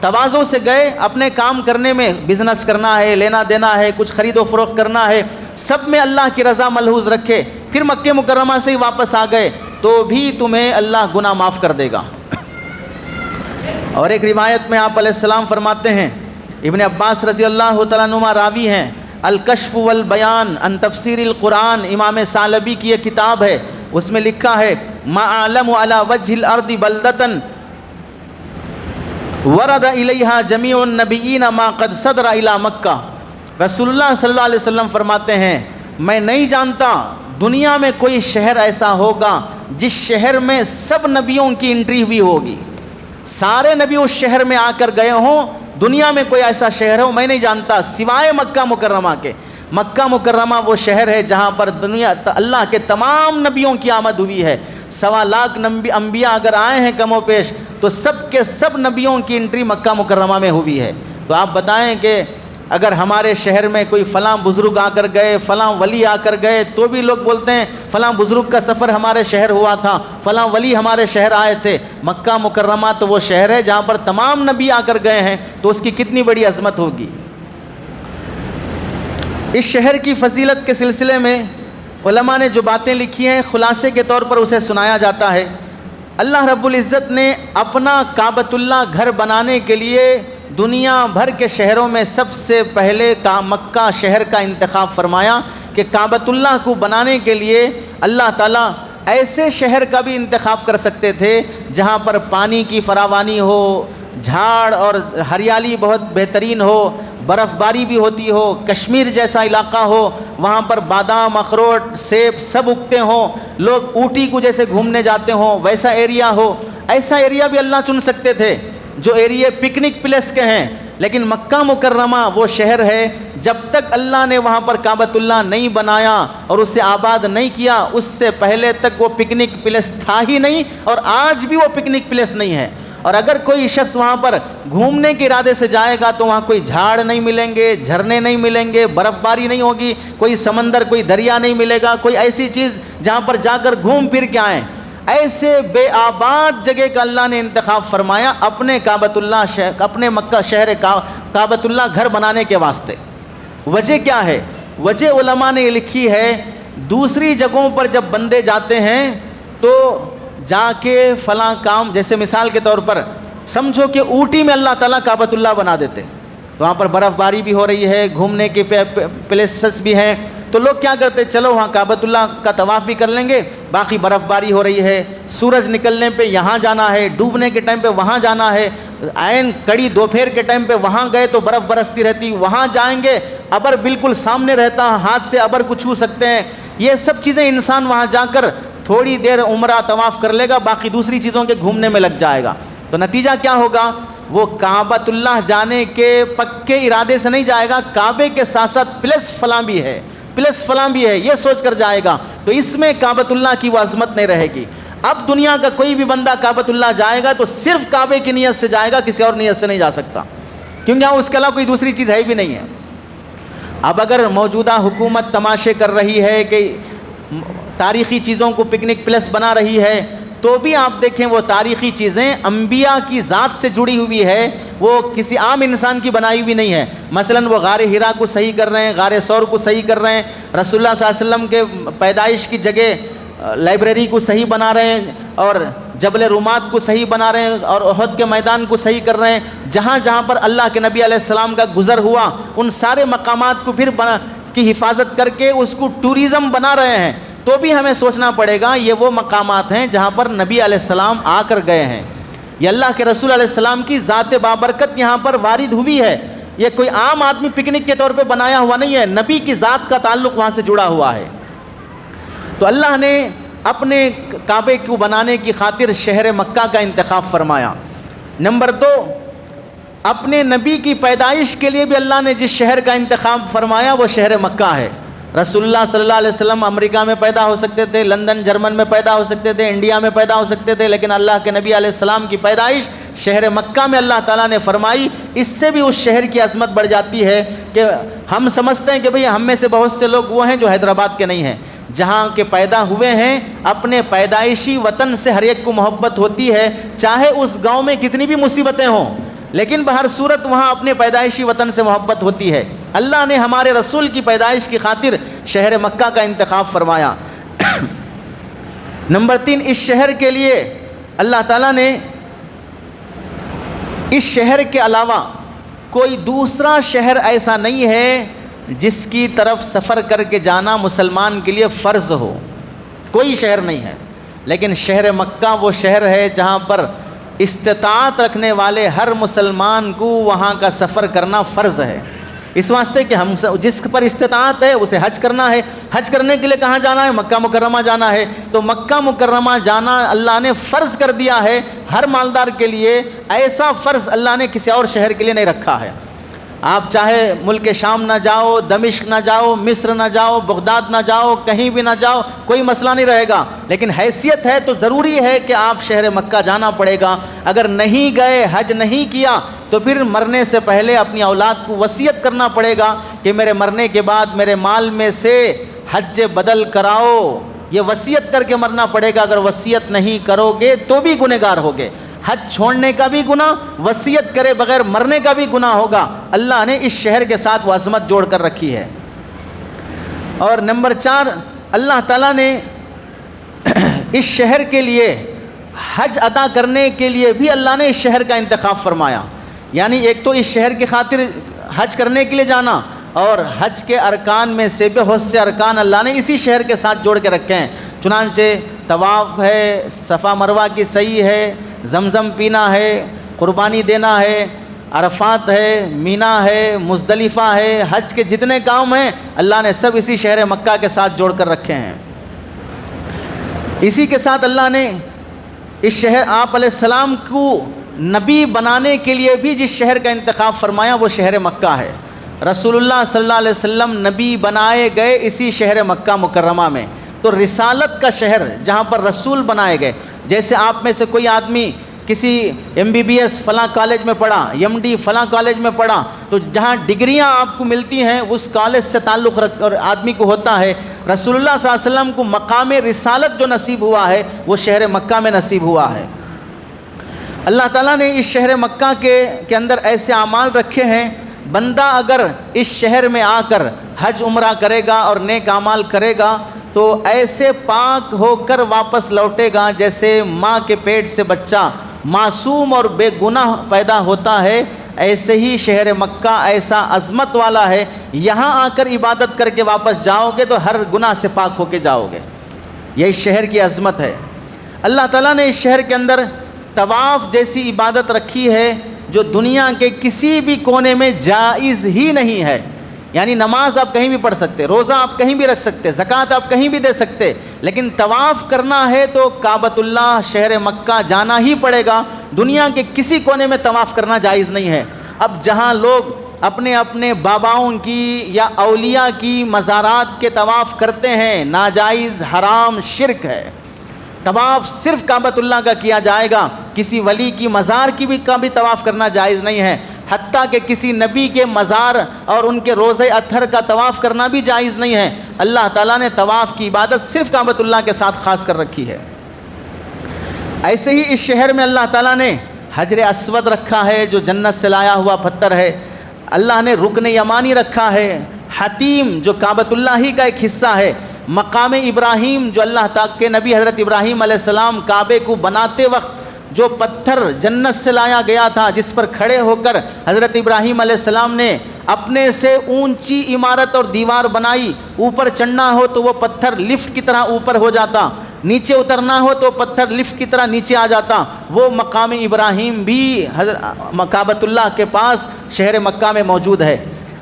تواضع سے گئے، اپنے کام کرنے میں، بزنس کرنا ہے، لینا دینا ہے، کچھ خرید و فروخت کرنا ہے، سب میں اللہ کی رضا ملحوظ رکھے، پھر مکہ مکرمہ سے ہی واپس آ گئے تو بھی تمہیں اللہ گناہ معاف کر دے گا۔ اور ایک روایت میں آپ علیہ السلام فرماتے ہیں، ابن عباس رضی اللہ تعالیٰ عنہما راوی ہیں، الکشف والبیان عن تفسیر القرآن، امام ثعلبی کی یہ کتاب ہے، اس میں لکھا ہے، ما اعلم علی وجہ الارض بلدۃ ورد الیہا جمیع النبیین ما قد صدر الی مکہ۔ رسول اللہ صلی اللہ علیہ وسلم فرماتے ہیں، میں نہیں جانتا دنیا میں کوئی شہر ایسا ہوگا جس شہر میں سب نبیوں کی انٹری ہوئی ہوگی، سارے نبی اس شہر میں آ کر گئے ہوں۔ دنیا میں کوئی ایسا شہر ہو میں نہیں جانتا سوائے مکہ مکرمہ کے۔ مکہ مکرمہ وہ شہر ہے جہاں پر دنیا اللہ کے تمام نبیوں کی آمد ہوئی ہے۔ 1.25 لاکھ انبیاء اگر آئے ہیں کم و بیش تو سب کے سب نبیوں کی انٹری مکہ مکرمہ میں ہوئی ہے۔ تو آپ بتائیں کہ اگر ہمارے شہر میں کوئی فلاں بزرگ آ کر گئے، فلاں ولی آ کر گئے، تو بھی لوگ بولتے ہیں فلاں بزرگ کا سفر ہمارے شہر ہوا تھا، فلاں ولی ہمارے شہر آئے تھے۔ مکہ مکرمہ تو وہ شہر ہے جہاں پر تمام نبی آ کر گئے ہیں، تو اس کی کتنی بڑی عظمت ہوگی۔ اس شہر کی فضیلت کے سلسلے میں علماء نے جو باتیں لکھی ہیں، خلاصے کے طور پر اسے سنایا جاتا ہے۔ اللہ رب العزت نے اپنا کعبۃ اللہ گھر بنانے کے لیے دنیا بھر کے شہروں میں سب سے پہلے مکہ شہر کا انتخاب فرمایا کہ کعبۃ اللہ کو بنانے کے لیے اللہ تعالیٰ ایسے شہر کا بھی انتخاب کر سکتے تھے جہاں پر پانی کی فراوانی ہو، جھاڑ اور ہریالی بہت بہترین ہو، برف باری بھی ہوتی ہو، کشمیر جیسا علاقہ ہو، وہاں پر بادام، اخروٹ، سیب سب اگتے ہوں، لوگ اوٹی کو جیسے گھومنے جاتے ہوں ویسا ایریا ہو۔ ایسا ایریا بھی اللہ چن سکتے تھے جو ایریے پکنک پلیس کے ہیں، لیکن مکہ مکرمہ وہ شہر ہے جب تک اللہ نے وہاں پر کعبۃ اللہ نہیں بنایا اور اسے آباد نہیں کیا، اس سے پہلے تک وہ پکنک پلیس تھا ہی نہیں، اور آج بھی وہ پکنک پلیس نہیں ہے۔ اور اگر کوئی شخص وہاں پر گھومنے کے ارادے سے جائے گا تو وہاں کوئی جھاڑ نہیں ملیں گے، جھرنے نہیں ملیں گے، برف باری نہیں ہوگی، کوئی سمندر، کوئی دریا نہیں ملے گا، کوئی ایسی چیز جہاں پر جا کر گھوم پھر کے آئیں۔ ایسے بے آباد جگہ کا اللہ نے انتخاب فرمایا اپنے کعبۃ اللہ شہر، اپنے مکہ شہر کعبۃ اللہ گھر بنانے کے واسطے۔ وجہ کیا ہے؟ وجہ علماء نے یہ لکھی ہے، دوسری جگہوں پر جب بندے جاتے ہیں تو جا کے فلاں کام، جیسے مثال کے طور پر سمجھو کہ اوٹی میں اللہ تعالیٰ کعبۃ اللہ بنا دیتے، تو وہاں پر برف باری بھی ہو رہی ہے، گھومنے کے پلیسز بھی ہیں، تو لوگ کیا کرتے، چلو وہاں کعبۃ اللہ کا طواف بھی کر لیں گے، باقی برف باری ہو رہی ہے، سورج نکلنے پہ یہاں جانا ہے، ڈوبنے کے ٹائم پہ وہاں جانا ہے، عین کڑی دوپہر کے ٹائم پہ وہاں گئے تو برف برستی رہتی، وہاں جائیں گے ابر بالکل سامنے رہتا، ہاتھ سے ابر کو چھو سکتے ہیں۔ یہ سب چیزیں انسان وہاں جا کر تھوڑی دیر عمرہ طواف کر لے گا، باقی دوسری چیزوں کے گھومنے میں لگ جائے گا، تو نتیجہ کیا ہوگا؟ وہ کعبۃ اللہ جانے کے پکے ارادے سے نہیں جائے گا، کعبے کے ساتھ ساتھ پلس فلاں بھی ہے، پلس فلاں بھی ہے، یہ سوچ کر جائے گا، تو اس میں کعبۃ اللہ کی وہ عظمت نہیں رہے گی۔ اب دنیا کا کوئی بھی بندہ کعبۃ اللہ جائے گا تو صرف کعبے کی نیت سے جائے گا، کسی اور نیت سے نہیں جا سکتا، کیونکہ اس کے علاوہ کوئی دوسری چیز ہے بھی نہیں ہے۔ اب اگر موجودہ حکومت تماشے کر رہی ہے کہ تاریخی چیزوں کو پکنک پلیس بنا رہی ہے، تو بھی آپ دیکھیں وہ تاریخی چیزیں انبیاء کی ذات سے جڑی ہوئی ہے، وہ کسی عام انسان کی بنائی ہوئی نہیں ہے۔ مثلا وہ غار حرا کو صحیح کر رہے ہیں، غار ثور کو صحیح کر رہے ہیں، رسول اللہ صلی اللہ علیہ وسلم کے پیدائش کی جگہ لائبریری کو صحیح بنا رہے ہیں، اور جبل رومات کو صحیح بنا رہے ہیں، اور احد کے میدان کو صحیح کر رہے ہیں۔ جہاں جہاں پر اللہ کے نبی علیہ السلام کا گزر ہوا، ان سارے مقامات کو پھر کی حفاظت کر کے اس کو ٹوریزم بنا رہے ہیں، تو بھی ہمیں سوچنا پڑے گا یہ وہ مقامات ہیں جہاں پر نبی علیہ السلام آ کر گئے ہیں، یہ اللہ کے رسول علیہ السلام کی ذات بابرکت یہاں پر وارد ہوئی ہے، یہ کوئی عام آدمی پکنک کے طور پہ بنایا ہوا نہیں ہے، نبی کی ذات کا تعلق وہاں سے جڑا ہوا ہے۔ تو اللہ نے اپنے کعبے کو بنانے کی خاطر شہر مکہ کا انتخاب فرمایا۔ نمبر 2، اپنے نبی کی پیدائش کے لیے بھی اللہ نے جس شہر کا انتخاب فرمایا وہ شہر مکہ ہے۔ رسول اللہ صلی اللہ علیہ وسلم امریکہ میں پیدا ہو سکتے تھے، لندن جرمن میں پیدا ہو سکتے تھے، انڈیا میں پیدا ہو سکتے تھے، لیکن اللہ کے نبی علیہ السلام کی پیدائش شہر مکہ میں اللہ تعالیٰ نے فرمائی۔ اس سے بھی اس شہر کی عظمت بڑھ جاتی ہے کہ ہم سمجھتے ہیں کہ بھئی ہم میں سے بہت سے لوگ وہ ہیں جو حیدرآباد کے نہیں ہیں، جہاں کے پیدا ہوئے ہیں، اپنے پیدائشی وطن سے ہر ایک کو محبت ہوتی ہے، چاہے اس گاؤں میں کتنی بھی مصیبتیں ہوں، لیکن بہر صورت وہاں اپنے پیدائشی وطن سے محبت ہوتی ہے۔ اللہ نے ہمارے رسول کی پیدائش کی خاطر شہر مکہ کا انتخاب فرمایا۔ نمبر 3، اس شہر کے لیے اللہ تعالیٰ نے اس شہر کے علاوہ کوئی دوسرا شہر ایسا نہیں ہے جس کی طرف سفر کر کے جانا مسلمان کے لیے فرض ہو، کوئی شہر نہیں ہے، لیکن شہر مکہ وہ شہر ہے جہاں پر استطاعت رکھنے والے ہر مسلمان کو وہاں کا سفر کرنا فرض ہے، اس واسطے کہ ہم جس پر استطاعت ہے اسے حج کرنا ہے۔ حج کرنے کے لیے کہاں جانا ہے؟ مکہ مکرمہ جانا ہے، تو مکہ مکرمہ جانا اللہ نے فرض کر دیا ہے ہر مالدار کے لیے، ایسا فرض اللہ نے کسی اور شہر کے لیے نہیں رکھا ہے۔ آپ چاہے ملک شام نہ جاؤ، دمشق نہ جاؤ، مصر نہ جاؤ، بغداد نہ جاؤ، کہیں بھی نہ جاؤ، کوئی مسئلہ نہیں رہے گا، لیکن حیثیت ہے تو ضروری ہے کہ آپ شہر مکہ جانا پڑے گا۔ اگر نہیں گئے، حج نہیں کیا، تو پھر مرنے سے پہلے اپنی اولاد کو وصیت کرنا پڑے گا کہ میرے مرنے کے بعد میرے مال میں سے حج بدل کراؤ، یہ وصیت کر کے مرنا پڑے گا۔ اگر وصیت نہیں کرو گے تو بھی گنہگار ہوگے، حج چھوڑنے کا بھی گناہ، وصیت کرے بغیر مرنے کا بھی گناہ ہوگا۔ اللہ نے اس شہر کے ساتھ وہ عظمت جوڑ کر رکھی ہے۔ اور نمبر 4، اللہ تعالیٰ نے اس شہر کے لیے حج ادا کرنے کے لیے بھی اللہ نے اس شہر کا انتخاب فرمایا، یعنی ایک تو اس شہر کی خاطر حج کرنے کے لیے جانا، اور حج کے ارکان میں سے بہت سے ارکان اللہ نے اسی شہر کے ساتھ جوڑ کے رکھے ہیں، چنانچہ طواف ہے، صفا مروہ کی سعی ہے، زمزم پینا ہے، قربانی دینا ہے، عرفات ہے، مینا ہے، مزدلفہ ہے، حج کے جتنے کام ہیں اللہ نے سب اسی شہر مکہ کے ساتھ جوڑ کر رکھے ہیں۔ اسی کے ساتھ اللہ نے اس شہر آپ علیہ السلام کو نبی بنانے کے لیے بھی جس شہر کا انتخاب فرمایا وہ شہر مکہ ہے۔ رسول اللہ صلی اللہ علیہ وسلم نبی بنائے گئے اسی شہر مکہ مکرمہ میں، تو رسالت کا شہر جہاں پر رسول بنائے گئے، جیسے آپ میں سے کوئی آدمی کسی MBBS فلاں کالج میں پڑھا، MD فلاں کالج میں پڑھا، تو جہاں ڈگریاں آپ کو ملتی ہیں اس کالج سے تعلق اور آدمی کو ہوتا ہے۔ رسول اللہ صلی اللہ علیہ وسلم کو مقام رسالت جو نصیب ہوا ہے وہ شہر مکہ میں نصیب ہوا ہے۔ اللہ تعالیٰ نے اس شہر مکہ کے اندر ایسے اعمال رکھے ہیں، بندہ اگر اس شہر میں آ کر حج عمرہ کرے گا اور نیک اعمال کرے گا تو ایسے پاک ہو کر واپس لوٹے گا جیسے ماں کے پیٹ سے بچہ معصوم اور بے گناہ پیدا ہوتا ہے، ایسے ہی شہر مکہ ایسا عظمت والا ہے، یہاں آ کر عبادت کر کے واپس جاؤ گے تو ہر گناہ سے پاک ہو کے جاؤ گے۔ یہ اس شہر کی عظمت ہے۔ اللہ تعالیٰ نے اس شہر کے اندر طواف جیسی عبادت رکھی ہے جو دنیا کے کسی بھی کونے میں جائز ہی نہیں ہے۔ یعنی نماز آپ کہیں بھی پڑھ سکتے، روزہ آپ کہیں بھی رکھ سکتے، زکوٰۃ آپ کہیں بھی دے سکتے، لیکن طواف کرنا ہے تو کعبۃ اللہ شہر مکہ جانا ہی پڑے گا۔ دنیا کے کسی کونے میں طواف کرنا جائز نہیں ہے۔ اب جہاں لوگ اپنے اپنے باباؤں کی یا اولیاء کی مزارات کے طواف کرتے ہیں، ناجائز، حرام، شرک ہے۔ طواف صرف کعبۃ اللہ کا کیا جائے گا، کسی ولی کی مزار کا بھی طواف کرنا جائز نہیں ہے، حتیٰ کہ کسی نبی کے مزار اور ان کے روضہ اطہر کا طواف کرنا بھی جائز نہیں ہے۔ اللہ تعالیٰ نے طواف کی عبادت صرف کعبۃ اللہ کے ساتھ خاص کر رکھی ہے۔ ایسے ہی اس شہر میں اللہ تعالیٰ نے حجر اسود رکھا ہے جو جنت سے لایا ہوا پتھر ہے، اللہ نے رکن یمانی رکھا ہے، حتیم جو کعبۃ اللہ ہی کا ایک حصہ ہے، مقام ابراہیم جو اللہ تعالیٰ کے نبی حضرت ابراہیم علیہ السلام کعبے کو بناتے وقت جو پتھر جنت سے لایا گیا تھا، جس پر کھڑے ہو کر حضرت ابراہیم علیہ السلام نے اپنے سے اونچی عمارت اور دیوار بنائی، اوپر چڑھنا ہو تو وہ پتھر لفٹ کی طرح اوپر ہو جاتا، نیچے اترنا ہو تو پتھر لفٹ کی طرح نیچے آ جاتا، وہ مقام ابراہیم بھی کعبۃ اللہ کے پاس شہر مکہ میں موجود ہے۔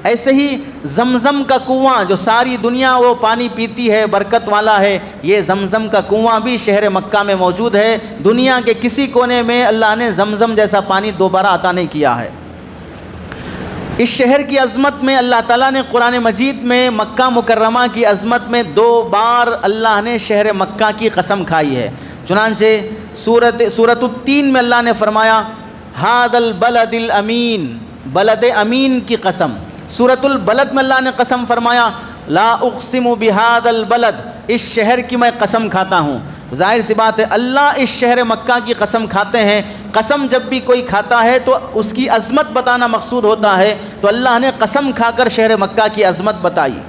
ایسے ہی زمزم کا کنواں جو ساری دنیا وہ پانی پیتی ہے، برکت والا ہے، یہ زمزم کا کنواں بھی شہر مکہ میں موجود ہے۔ دنیا کے کسی کونے میں اللہ نے زمزم جیسا پانی دوبارہ عطا نہیں کیا ہے۔ اس شہر کی عظمت میں اللہ تعالیٰ نے قرآن مجید میں مکہ مکرمہ کی عظمت میں 2 بار اللہ نے شہر مکہ کی قسم کھائی ہے۔ چنانچہ سورۃ التین میں اللہ نے فرمایا ھذا البلد الامین، بلد امین کی قسم۔ سورۃ البلد میں اللہ نے قسم فرمایا لا اقسم بہذا البلد، اس شہر کی میں قسم کھاتا ہوں۔ ظاہر سی بات ہے اللہ اس شہر مکہ کی قسم کھاتے ہیں۔ قسم جب بھی کوئی کھاتا ہے تو اس کی عظمت بتانا مقصود ہوتا ہے، تو اللہ نے قسم کھا کر شہر مکہ کی عظمت بتائی۔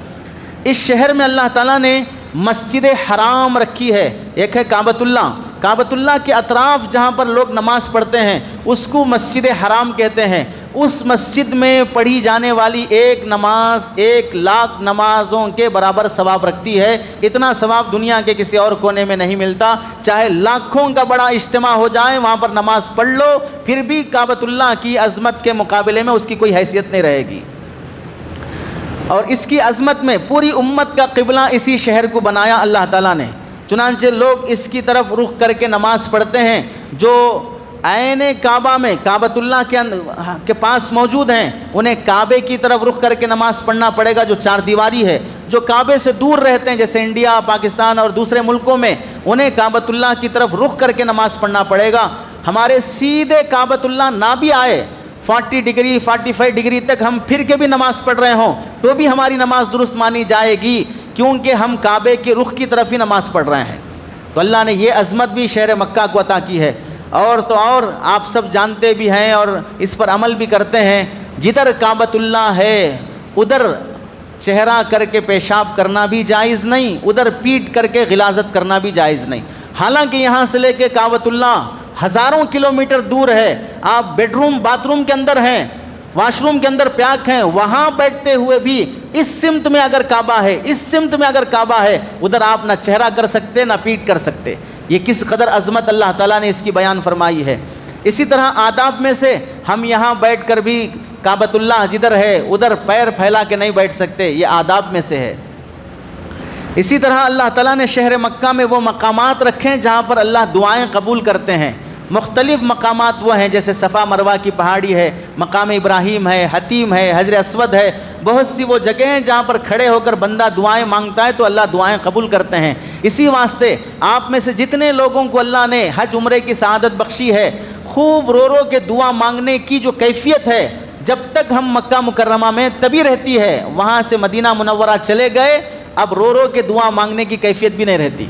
اس شہر میں اللہ تعالیٰ نے مسجد حرام رکھی ہے، ایک ہے کعبۃ اللہ، کعبۃ اللہ کے اطراف جہاں پر لوگ نماز پڑھتے ہیں اس کو مسجد حرام کہتے ہیں۔ اس مسجد میں پڑھی جانے والی ایک نماز 1,00,000 نمازوں کے برابر ثواب رکھتی ہے۔ اتنا ثواب دنیا کے کسی اور کونے میں نہیں ملتا۔ چاہے لاکھوں کا بڑا اجتماع ہو جائے وہاں پر نماز پڑھ لو، پھر بھی کعبۃ اللہ کی عظمت کے مقابلے میں اس کی کوئی حیثیت نہیں رہے گی۔ اور اس کی عظمت میں پوری امت کا قبلہ اسی شہر کو بنایا اللہ تعالیٰ نے، چنانچہ لوگ اس کی طرف رخ کر کے نماز پڑھتے ہیں۔ جو عین کعبہ میں کعبۃ اللہ کے پاس موجود ہیں انہیں کعبے کی طرف رخ کر کے نماز پڑھنا پڑے گا جو 4 دیواری ہے۔ جو کعبے سے دور رہتے ہیں جیسے انڈیا، پاکستان اور دوسرے ملکوں میں، انہیں کعبۃ اللہ کی طرف رخ کر کے نماز پڑھنا پڑے گا۔ ہمارے سیدھے کعبۃ اللہ نہ بھی آئے، 40 ڈگری 45 ڈگری تک ہم پھر کے بھی نماز پڑھ رہے ہوں تو بھی ہماری نماز درست مانی جائے گی، کیونکہ ہم کعبے کے رخ کی طرف ہی نماز پڑھ رہے ہیں۔ تو اللہ نے یہ عظمت بھی شہر مکہ کو عطا کی ہے۔ اور تو اور آپ سب جانتے بھی ہیں اور اس پر عمل بھی کرتے ہیں، جدھر کعبۃ اللہ ہے ادھر چہرہ کر کے پیشاب کرنا بھی جائز نہیں، ادھر پیٹ کر کے غلاظت کرنا بھی جائز نہیں۔ حالانکہ یہاں سے لے کے کعبۃ اللہ ہزاروں کلومیٹر دور ہے، آپ باتھ روم کے اندر ہیں، واش روم کے اندر پیاک ہیں، وہاں بیٹھتے ہوئے بھی اس سمت میں اگر کعبہ ہے، اس سمت میں اگر کعبہ ہے، ادھر آپ نہ چہرہ کر سکتے نہ پیٹ کر سکتے۔ یہ کس قدر عظمت اللہ تعالیٰ نے اس کی بیان فرمائی ہے۔ اسی طرح آداب میں سے ہم یہاں بیٹھ کر بھی کعبۃ اللہ جدھر ہے ادھر پیر پھیلا کے نہیں بیٹھ سکتے، یہ آداب میں سے ہے۔ اسی طرح اللہ تعالیٰ نے شہر مکہ میں وہ مقامات رکھے جہاں پر اللہ دعائیں قبول کرتے ہیں۔ مختلف مقامات وہ ہیں جیسے صفا مروہ کی پہاڑی ہے، مقام ابراہیم ہے، حتیم ہے، حجر اسود ہے، بہت سی وہ جگہیں ہیں جہاں پر کھڑے ہو کر بندہ دعائیں مانگتا ہے تو اللہ دعائیں قبول کرتے ہیں۔ اسی واسطے آپ میں سے جتنے لوگوں کو اللہ نے حج عمرے کی سعادت بخشی ہے، خوب رو رو کے دعا مانگنے کی جو کیفیت ہے جب تک ہم مکہ مکرمہ میں تبھی رہتی ہے، وہاں سے مدینہ منورہ چلے گئے اب رو رو کے دعا مانگنے کی کیفیت بھی نہیں رہتی۔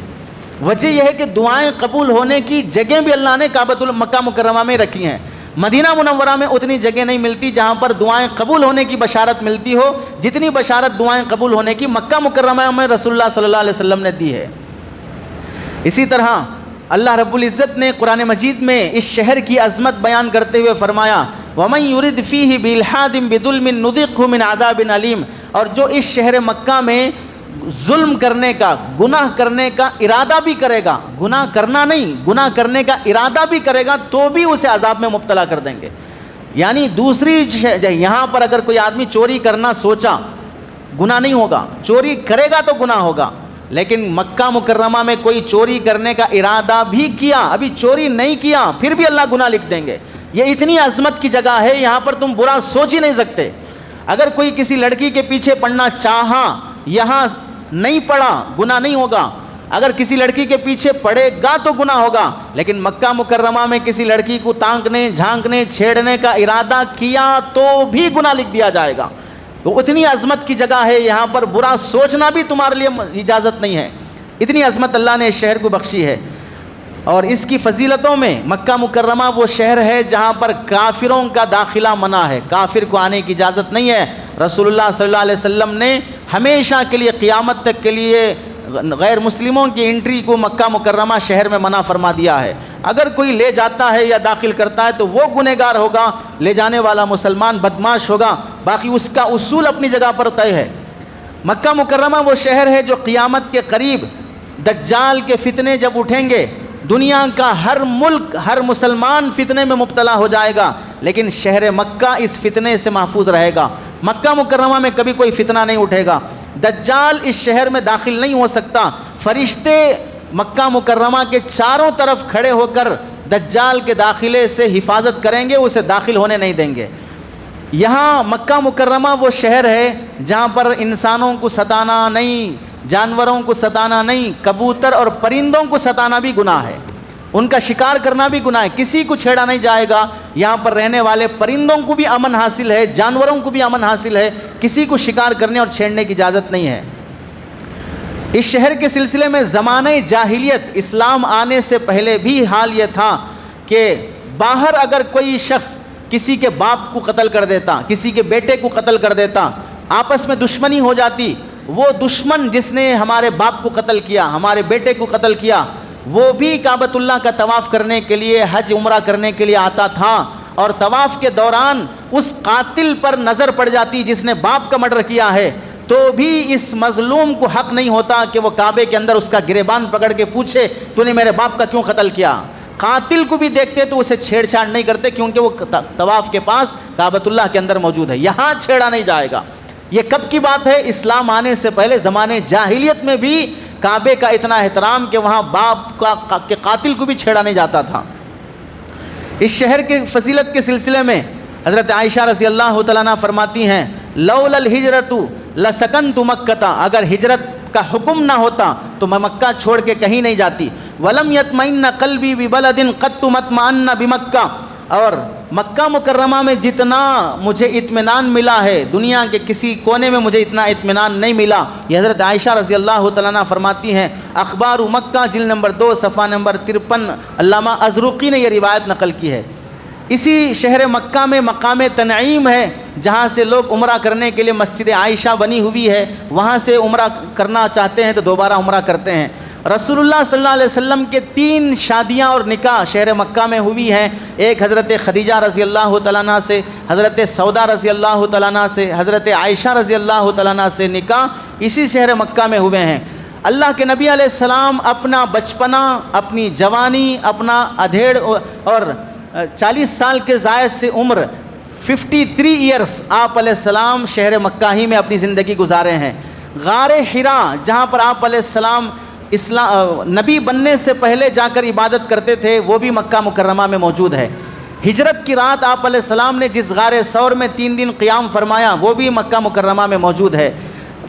وجہ یہ ہے کہ دعائیں قبول ہونے کی جگہیں بھی اللہ نے مکہ مکرمہ میں رکھی ہیں۔ مدینہ منورہ میں اتنی جگہ نہیں ملتی جہاں پر دعائیں قبول ہونے کی بشارت ملتی ہو، جتنی بشارت دعائیں قبول ہونے کی مکہ مکرمہ میں رسول اللہ صلی اللہ علیہ وسلم نے دی ہے۔ اسی طرح اللہ رب العزت نے قرآن مجید میں اس شہر کی عظمت بیان کرتے ہوئے فرمایا وَمَن يُرِدْ فِيهِ بِإِلْحَادٍ بِظُلْمٍ نُذِقْهُ مِنْ عَذَابٍ أَلِيمٍ، اور جو اس شہر مکہ میں ظلم کرنے کا، گناہ کرنے کا ارادہ بھی کرے گا، گناہ کرنا نہیں، گناہ کرنے کا ارادہ بھی کرے گا تو بھی اسے عذاب میں مبتلا کر دیں گے۔ یعنی دوسری یہاں پر اگر کوئی آدمی چوری کرنا سوچا، گناہ نہیں ہوگا، چوری کرے گا تو گناہ ہوگا، لیکن مکہ مکرمہ میں کوئی چوری کرنے کا ارادہ بھی کیا، ابھی چوری نہیں کیا، پھر بھی اللہ گناہ لکھ دیں گے۔ یہ اتنی عظمت کی جگہ ہے، یہاں پر تم برا سوچ ہی نہیں سکتے۔ اگر کوئی کسی لڑکی کے پیچھے پڑنا چاہا، یہاں نہیں پڑا، گناہ نہیں ہوگا، اگر کسی لڑکی کے پیچھے پڑے گا تو گناہ ہوگا، لیکن مکہ مکرمہ میں کسی لڑکی کو تانکنے، جھانکنے، چھیڑنے کا ارادہ کیا تو بھی گناہ لکھ دیا جائے گا۔ تو اتنی عظمت کی جگہ ہے، یہاں پر برا سوچنا بھی تمہارے لیے اجازت نہیں ہے، اتنی عظمت اللہ نے اس شہر کو بخشی ہے۔ اور اس کی فضیلتوں میں مکہ مکرمہ وہ شہر ہے جہاں پر کافروں کا داخلہ منع ہے، کافر کو آنے کی اجازت نہیں ہے۔ رسول اللہ صلی اللہ علیہ وسلم نے ہمیشہ کے لیے، قیامت تک کے لیے غیر مسلموں کی انٹری کو مکہ مکرمہ شہر میں منع فرما دیا ہے۔ اگر کوئی لے جاتا ہے یا داخل کرتا ہے تو وہ گنہگار ہوگا، لے جانے والا مسلمان بدمعاش ہوگا، باقی اس کا اصول اپنی جگہ پر طے ہے۔ مکہ مکرمہ وہ شہر ہے جو قیامت کے قریب دجال کے فتنے جب اٹھیں گے، دنیا کا ہر ملک، ہر مسلمان فتنے میں مبتلا ہو جائے گا، لیکن شہر مکہ اس فتنے سے محفوظ رہے گا۔ مکہ مکرمہ میں کبھی کوئی فتنہ نہیں اٹھے گا، دجال اس شہر میں داخل نہیں ہو سکتا۔ فرشتے مکہ مکرمہ کے چاروں طرف کھڑے ہو کر دجال کے داخلے سے حفاظت کریں گے، اسے داخل ہونے نہیں دیں گے۔ یہاں مکہ مکرمہ وہ شہر ہے جہاں پر انسانوں کو ستانا نہیں، جانوروں کو ستانا نہیں، کبوتر اور پرندوں کو ستانا بھی گناہ ہے، ان کا شکار کرنا بھی گناہ ہے، کسی کو چھیڑا نہیں جائے گا۔ یہاں پر رہنے والے پرندوں کو بھی امن حاصل ہے، جانوروں کو بھی امن حاصل ہے، کسی کو شکار کرنے اور چھیڑنے کی اجازت نہیں ہے۔ اس شہر کے سلسلے میں زمانہ جاہلیت، اسلام آنے سے پہلے بھی حال یہ تھا کہ باہر اگر کوئی شخص کسی کے باپ کو قتل کر دیتا، کسی کے بیٹے کو قتل کر دیتا، آپس میں دشمنی ہو جاتی، وہ دشمن جس نے ہمارے باپ کو قتل کیا، ہمارے بیٹے کو قتل کیا، وہ بھی کعبۃ اللہ کا طواف کرنے کے لیے، حج عمرہ کرنے کے لیے آتا تھا، اور طواف کے دوران اس قاتل پر نظر پڑ جاتی جس نے باپ کا مرڈر کیا ہے، تو بھی اس مظلوم کو حق نہیں ہوتا کہ وہ کعبے کے اندر اس کا گریبان پکڑ کے پوچھے تو نے میرے باپ کا کیوں قتل کیا۔ قاتل کو بھی دیکھتے تو اسے چھیڑ چھاڑ نہیں کرتے، کیونکہ وہ طواف کے پاس کعبۃ اللہ کے اندر موجود ہے، یہاں چھیڑا نہیں جائے گا۔ یہ کب کی بات ہے؟ اسلام آنے سے پہلے زمانے جاہلیت میں بھی کعبے کا اتنا احترام کہ وہاں باپ کے قاتل کو بھی چھیڑا نہیں جاتا تھا۔ اس شہر کے فضیلت کے سلسلے میں حضرت عائشہ رضی اللہ تعالیٰ عنہ فرماتی ہیں، لولا الہجرۃ لسکنت مکہ، اگر ہجرت کا حکم نہ ہوتا تو میں مکہ چھوڑ کے کہیں نہیں جاتی۔ ولم یطمئن قلبی ببلد قط مطمئن بمکہ، اور مکہ مکرمہ میں جتنا مجھے اطمینان ملا ہے دنیا کے کسی کونے میں مجھے اتنا اطمینان نہیں ملا۔ یہ حضرت عائشہ رضی اللہ تعالیٰ عنہ فرماتی ہیں، اخبار مکہ جلد نمبر 2 صفحہ نمبر 53، علامہ ازرقی نے یہ روایت نقل کی ہے۔ اسی شہر مکہ میں مقام تنعیم ہے جہاں سے لوگ عمرہ کرنے کے لیے مسجد عائشہ بنی ہوئی ہے، وہاں سے عمرہ کرنا چاہتے ہیں تو دوبارہ عمرہ کرتے ہیں۔ رسول اللہ صلی اللہ علیہ وسلم کے 3 شادیاں اور نکاح شہر مکہ میں ہوئی ہیں، ایک حضرت خدیجہ رضی اللہ تعالیٰ عنہ سے، حضرت سودا رضی اللہ تعالیٰ عنہ سے، حضرت عائشہ رضی اللہ تعالیٰ عنہ سے نکاح اسی شہر مکہ میں ہوئے ہیں۔ اللہ کے نبی علیہ السلام اپنا بچپنا، اپنی جوانی، اپنا ادھیڑ اور 40 سال کے زائد سے عمر 53 ایئرس آپ علیہ السلام شہر مکہ ہی میں اپنی زندگی گزارے ہیں۔ غار حراء جہاں پر آپ علیہ السلام نبی بننے سے پہلے جا کر عبادت کرتے تھے، وہ بھی مکہ مکرمہ میں موجود ہے۔ ہجرت کی رات آپ علیہ السلام نے جس غار ثور میں 3 دن قیام فرمایا، وہ بھی مکہ مکرمہ میں موجود ہے۔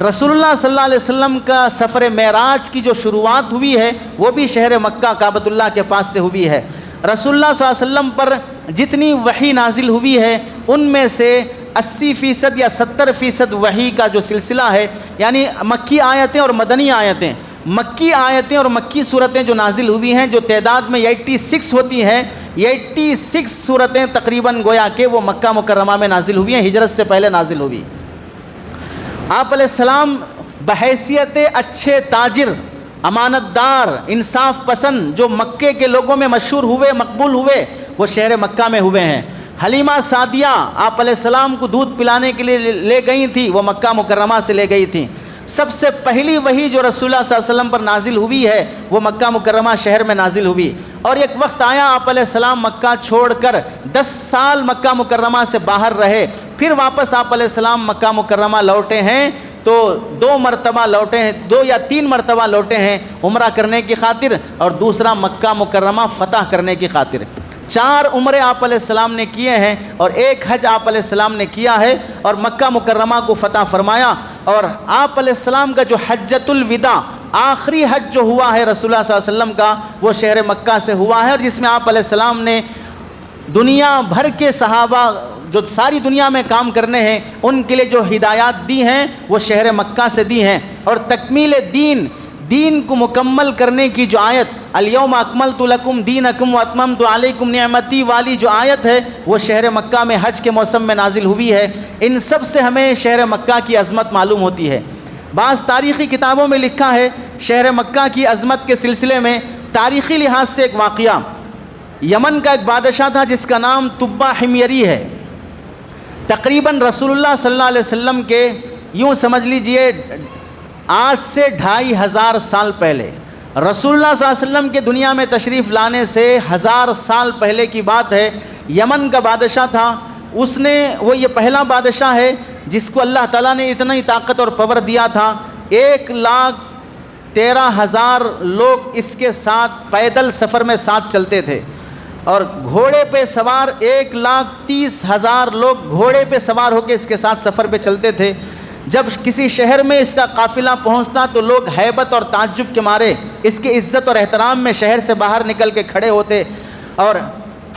رسول اللہ صلی اللہ علیہ وسلم کا سفر معراج کی جو شروعات ہوئی ہے وہ بھی شہر مکہ کعبۃ اللہ کے پاس سے ہوئی ہے۔ رسول اللہ صلی اللہ علیہ وسلم پر جتنی وحی نازل ہوئی ہے ان میں سے 80% یا 70% وحی کا جو سلسلہ ہے، یعنی مکی آیتیں اور مدنی آیتیں، مکی آیتیں اور مکی صورتیں جو نازل ہوئی ہیں، جو تعداد میں 86 ہوتی ہیں، 86 صورتیں تقریباً گویا کہ وہ مکہ مکرمہ میں نازل ہوئی ہیں، ہجرت سے پہلے نازل ہوئی۔ آپ علیہ السلام بحیثیت اچھے تاجر، امانت دار، انصاف پسند جو مکے کے لوگوں میں مشہور ہوئے، مقبول ہوئے، وہ شہر مکہ میں ہوئے ہیں۔ حلیمہ سعدیہ آپ علیہ السلام کو دودھ پلانے کے لیے لے گئی تھیں، وہ مکہ مکرمہ سے لے گئی تھیں۔ سب سے پہلی وحی جو رسول اللہ صلی اللہ علیہ وسلم پر نازل ہوئی ہے وہ مکہ مکرمہ شہر میں نازل ہوئی، اور ایک وقت آیا آپ علیہ السلام مکہ چھوڑ کر 10 سال مکہ مکرمہ سے باہر رہے، پھر واپس آپ علیہ السلام مکہ مکرمہ لوٹے ہیں، تو 2 مرتبہ لوٹے ہیں، 2 یا 3 مرتبہ لوٹے ہیں عمرہ کرنے کی خاطر، اور دوسرا مکہ مکرمہ فتح کرنے کی خاطر۔ 4 عمرے آپ علیہ السلام نے کیے ہیں اور 1 حج آپ علیہ السلام نے کیا ہے اور مکہ مکرمہ کو فتح فرمایا۔ اور آپ علیہ السلام کا جو حجۃ الوداع آخری حج جو ہوا ہے رسول اللہ صلی اللہ علیہ وسلم کا، وہ شہر مکہ سے ہوا ہے، اور جس میں آپ علیہ السلام نے دنیا بھر کے صحابہ جو ساری دنیا میں کام کرنے ہیں ان کے لیے جو ہدایات دی ہیں وہ شہر مکہ سے دی ہیں۔ اور تکمیل دین کو مکمل کرنے کی جو آیت الیوم اکملت لکم دینکم واتممت علیکم نعمتی والی جو آیت ہے وہ شہر مکہ میں حج کے موسم میں نازل ہوئی ہے۔ ان سب سے ہمیں شہر مکہ کی عظمت معلوم ہوتی ہے۔ بعض تاریخی کتابوں میں لکھا ہے شہر مکہ کی عظمت کے سلسلے میں تاریخی لحاظ سے ایک واقعہ، یمن کا ایک بادشاہ تھا جس کا نام تبہ حمیری ہے۔ تقریباً رسول اللہ صلی اللہ علیہ وسلم کے یوں سمجھ لیجئے آج سے 2500 سال پہلے، رسول اللہ صلی اللہ علیہ وسلم کے دنیا میں تشریف لانے سے 1000 سال پہلے کی بات ہے، یمن کا بادشاہ تھا۔ وہ یہ پہلا بادشاہ ہے جس کو اللہ تعالیٰ نے اتنا ہی طاقت اور پاور دیا تھا۔ 1,13,000 لوگ اس کے ساتھ پیدل سفر میں ساتھ چلتے تھے، اور گھوڑے پہ سوار 1,30,000 لوگ گھوڑے پہ سوار ہو کے اس کے ساتھ سفر پہ چلتے تھے۔ جب کسی شہر میں اس کا قافلہ پہنچتا تو لوگ ہیبت اور تعجب کے مارے اس کی عزت اور احترام میں شہر سے باہر نکل کے کھڑے ہوتے، اور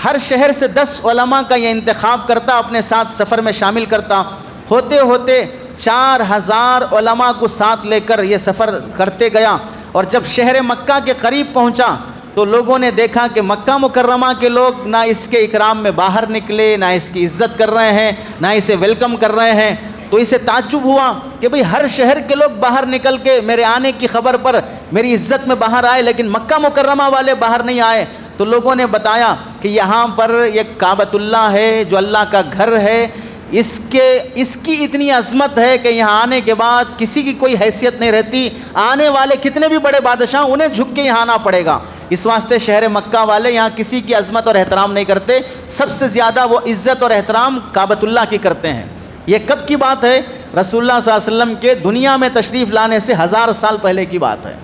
ہر شہر سے 10 علماء کا یہ انتخاب کرتا، اپنے ساتھ سفر میں شامل کرتا۔ ہوتے ہوتے 4000 علماء کو ساتھ لے کر یہ سفر کرتے گیا، اور جب شہر مکہ کے قریب پہنچا تو لوگوں نے دیکھا کہ مکہ مکرمہ کے لوگ نہ اس کے اکرام میں باہر نکلے، نہ اس کی عزت کر رہے ہیں، نہ اسے ویلکم کر رہے ہیں۔ تو اسے تعجب ہوا کہ بھئی ہر شہر کے لوگ باہر نکل کے میرے آنے کی خبر پر میری عزت میں باہر آئے، لیکن مکہ مکرمہ والے باہر نہیں آئے۔ تو لوگوں نے بتایا کہ یہاں پر ایک کعبۃ اللہ ہے جو اللہ کا گھر ہے، اس کی اتنی عظمت ہے کہ یہاں آنے کے بعد کسی کی کوئی حیثیت نہیں رہتی، آنے والے کتنے بھی بڑے بادشاہ انہیں جھک کے یہاں آنا پڑے گا۔ اس واسطے شہر مکہ والے یہاں کسی کی عظمت اور احترام نہیں کرتے، سب سے زیادہ وہ عزت اور احترام کعبۃ اللہ کی کرتے ہیں۔ یہ کب کی بات ہے؟ رسول اللہ صلی اللہ علیہ وسلم کے دنیا میں تشریف لانے سے 1000 سال پہلے کی بات ہے۔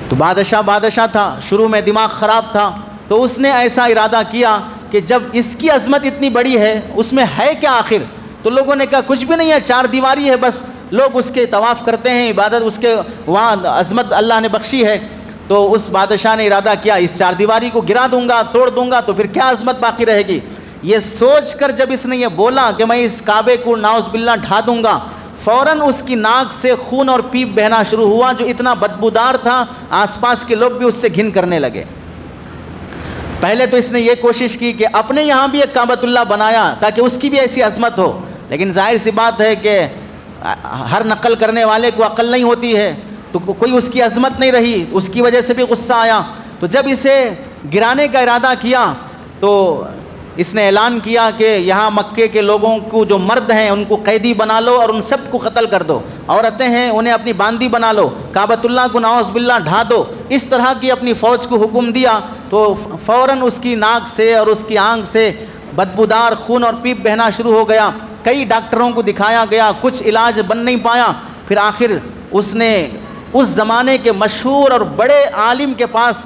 تو بادشاہ تھا، شروع میں دماغ خراب تھا، تو اس نے ایسا ارادہ کیا کہ جب اس کی عظمت اتنی بڑی ہے اس میں ہے کیا آخر؟ تو لوگوں نے کہا کچھ بھی نہیں ہے، 4 دیواری ہے بس، لوگ اس کے طواف کرتے ہیں، عبادت اس کے وہاں عظمت اللہ نے بخشی ہے۔ تو اس بادشاہ نے ارادہ کیا اس 4 دیواری کو گرا دوں گا، توڑ دوں گا، تو پھر کیا عظمت باقی رہے گی؟ یہ سوچ کر جب اس نے یہ بولا کہ میں اس کعبے کو ناؤز باللہ ڈھا دوں گا، فوراً اس کی ناک سے خون اور پیپ بہنا شروع ہوا جو اتنا بدبودار تھا، آس پاس کے لوگ بھی اس سے گھن کرنے لگے۔ پہلے تو اس نے یہ کوشش کی کہ اپنے یہاں بھی ایک کعبۃ اللہ بنایا تاکہ اس کی بھی ایسی عظمت ہو، لیکن ظاہر سی بات ہے کہ ہر نقل کرنے والے کو عقل نہیں ہوتی ہے، تو کوئی اس کی عظمت نہیں رہی، اس کی وجہ سے بھی غصہ آیا۔ تو جب اسے گرانے کا ارادہ کیا تو اس نے اعلان کیا کہ یہاں مکے کے لوگوں کو جو مرد ہیں ان کو قیدی بنا لو اور ان سب کو قتل کر دو، عورتیں ہیں انہیں اپنی باندی بنا لو، کعبۃ اللہ کو نعوذ باللہ ڈھا دو، اس طرح کی اپنی فوج کو حکم دیا۔ تو فوراً اس کی ناک سے اور اس کی آنکھ سے بدبودار خون اور پیپ بہنا شروع ہو گیا۔ کئی ڈاکٹروں کو دکھایا گیا، کچھ علاج بن نہیں پایا۔ پھر آخر اس نے اس زمانے کے مشہور اور بڑے عالم کے پاس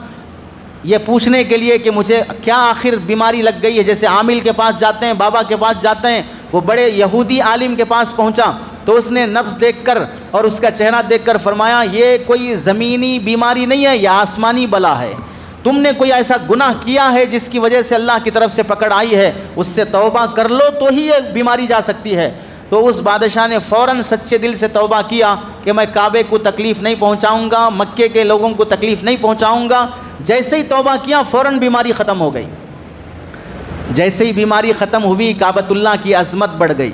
یہ پوچھنے کے لیے کہ مجھے کیا آخر بیماری لگ گئی ہے، جیسے عامل کے پاس جاتے ہیں، بابا کے پاس جاتے ہیں، وہ بڑے یہودی عالم کے پاس پہنچا تو اس نے نبض دیکھ کر اور اس کا چہرہ دیکھ کر فرمایا یہ کوئی زمینی بیماری نہیں ہے، یہ آسمانی بلا ہے، تم نے کوئی ایسا گناہ کیا ہے جس کی وجہ سے اللہ کی طرف سے پکڑ آئی ہے، اس سے توبہ کر لو تو ہی یہ بیماری جا سکتی ہے۔ تو اس بادشاہ نے فوراً سچے دل سے توبہ کیا کہ میں کعبے کو تکلیف نہیں پہنچاؤں گا، مکے کے لوگوں کو تکلیف نہیں پہنچاؤں گا۔ جیسے ہی توبہ کیا فوراً بیماری ختم ہو گئی۔ جیسے ہی بیماری ختم ہوئی کعبۃ اللہ کی عظمت بڑھ گئی،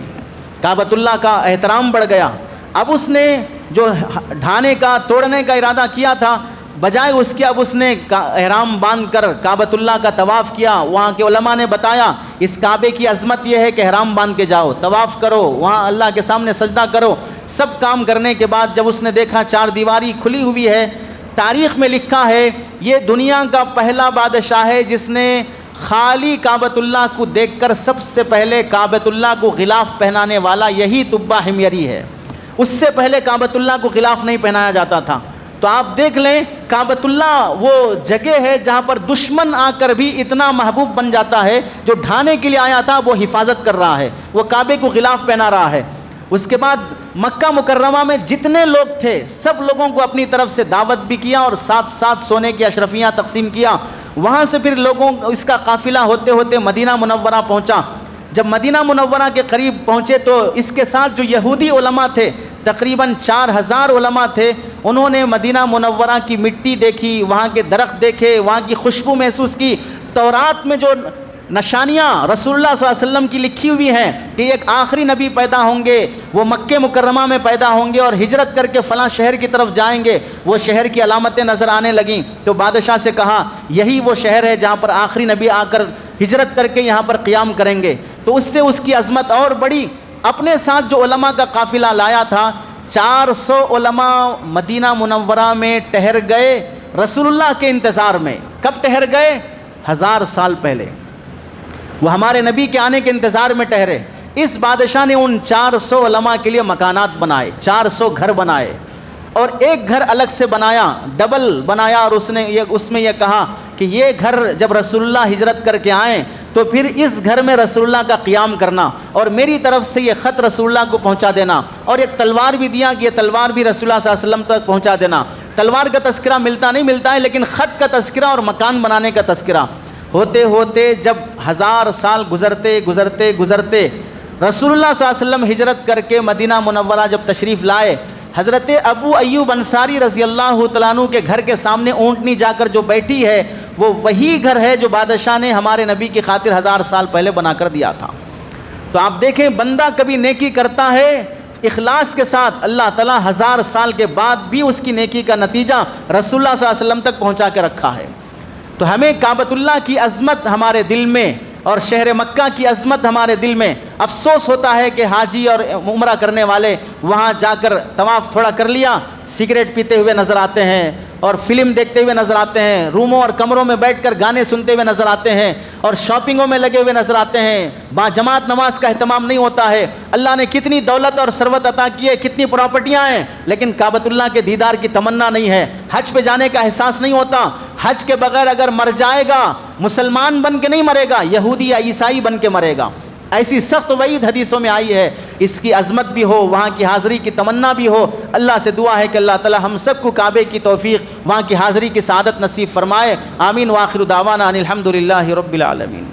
کعبۃ اللہ کا احترام بڑھ گیا۔ اب اس نے جو ڈھانے کا توڑنے کا ارادہ کیا تھا بجائے اس کے اب اس نے احرام باندھ کر کعبۃ اللہ کا طواف کیا۔ وہاں کے علماء نے بتایا اس کعبے کی عظمت یہ ہے کہ احرام باندھ کے جاؤ، طواف کرو، وہاں اللہ کے سامنے سجدہ کرو۔ سب کام کرنے کے بعد جب اس نے دیکھا چار دیواری کھلی ہوئی ہے، تاریخ میں لکھا ہے یہ دنیا کا پہلا بادشاہ ہے جس نے خالی کعبۃ اللہ کو دیکھ کر سب سے پہلے کعبۃ اللہ کو غلاف پہنانے والا یہی تبہ حمیری ہے۔ اس سے پہلے کعبۃ اللہ کو غلاف نہیں پہنایا جاتا تھا۔ تو آپ دیکھ لیں کعبۃ اللہ وہ جگہ ہے جہاں پر دشمن آ کر بھی اتنا محبوب بن جاتا ہے، جو ڈھانے کے لیے آیا تھا وہ حفاظت کر رہا ہے، وہ کعبے کو غلاف پہنا رہا ہے۔ اس کے بعد مکہ مکرمہ میں جتنے لوگ تھے سب لوگوں کو اپنی طرف سے دعوت بھی کیا اور ساتھ ساتھ سونے کی اشرفیاں تقسیم کیا۔ وہاں سے پھر لوگوں اس کا قافلہ ہوتے ہوتے مدینہ منورہ پہنچا۔ جب مدینہ منورہ کے قریب پہنچے تو اس کے ساتھ جو یہودی علماء تھے، تقریباً 4000 علماء تھے، انہوں نے مدینہ منورہ کی مٹی دیکھی، وہاں کے درخت دیکھے، وہاں کی خوشبو محسوس کی۔ تورات میں جو نشانیاں رسول اللہ صلی اللہ علیہ وسلم کی لکھی ہوئی ہیں کہ ایک آخری نبی پیدا ہوں گے، وہ مکہ مکرمہ میں پیدا ہوں گے اور ہجرت کر کے فلاں شہر کی طرف جائیں گے، وہ شہر کی علامتیں نظر آنے لگیں۔ تو بادشاہ سے کہا یہی وہ شہر ہے جہاں پر آخری نبی آ کر ہجرت کر کے یہاں پر قیام کریں گے۔ تو اس سے اس کی عظمت اور بڑی۔ اپنے ساتھ جو علماء کا قافلہ لایا تھا، 400 علماء مدینہ منورہ میں ٹھہر گئے رسول اللہ کے انتظار میں۔ کب ٹھہر گئے؟ 1000 سال پہلے وہ ہمارے نبی کے آنے کے انتظار میں ٹھہرے۔ اس بادشاہ نے ان 400 علماء کے لیے مکانات بنائے، 400 گھر بنائے، اور ایک گھر الگ سے بنایا، ڈبل بنایا، اور اس میں یہ کہا کہ یہ گھر جب رسول اللہ ہجرت کر کے آئیں تو پھر اس گھر میں رسول اللہ کا قیام کرنا، اور میری طرف سے یہ خط رسول اللہ کو پہنچا دینا، اور ایک تلوار بھی دیا کہ یہ تلوار بھی رسول اللہ صلی اللہ علیہ وسلم تک پہنچا دینا۔ تلوار کا تذکرہ ملتا نہیں ملتا ہے، لیکن خط کا تذکرہ اور مکان بنانے کا تذکرہ ہوتے ہوتے جب 1000 سال گزرتے رسول اللہ صلی اللہ علیہ وسلم ہجرت کر کے مدینہ منورہ جب تشریف لائے، حضرت ابو ایوب انصاری رضی اللہ تعالیٰ عنہ کے گھر کے سامنے اونٹنی جا کر جو بیٹھی ہے، وہ وہی گھر ہے جو بادشاہ نے ہمارے نبی کی خاطر 1000 سال پہلے بنا کر دیا تھا۔ تو آپ دیکھیں بندہ کبھی نیکی کرتا ہے اخلاص کے ساتھ، اللہ تعالیٰ 1000 سال کے بعد بھی اس کی نیکی کا نتیجہ رسول اللہ صلی اللہ علیہ وسلم تک پہنچا کے رکھا ہے۔ تو ہمیں کعبۃ اللہ کی عظمت ہمارے دل میں اور شہر مکہ کی عظمت ہمارے دل میں، افسوس ہوتا ہے کہ حاجی اور عمرہ کرنے والے وہاں جا کر طواف تھوڑا کر لیا، سگریٹ پیتے ہوئے نظر آتے ہیں اور فلم دیکھتے ہوئے نظر آتے ہیں، روموں اور کمروں میں بیٹھ کر گانے سنتے ہوئے نظر آتے ہیں، اور شاپنگوں میں لگے ہوئے نظر آتے ہیں، با جماعت نماز کا اہتمام نہیں ہوتا ہے۔ اللہ نے کتنی دولت اور ثروت عطا کی ہے، کتنی پراپرٹیاں ہیں، لیکن کعبۃ اللہ کے دیدار کی تمنا نہیں ہے، حج پہ جانے کا احساس نہیں ہوتا۔ حج کے بغیر اگر مر جائے گا مسلمان بن کے نہیں مرے گا، یہودی یا عیسائی بن کے مرے گا۔ ایسی سخت وعید حدیثوں میں آئی ہے۔ اس کی عظمت بھی ہو، وہاں کی حاضری کی تمنا بھی ہو۔ اللہ سے دعا ہے کہ اللہ تعالی ہم سب کو کعبے کی توفیق، وہاں کی حاضری کی سعادت نصیب فرمائے۔ آمین۔ وآخر دعوانا ان الحمد للہ رب العالمین۔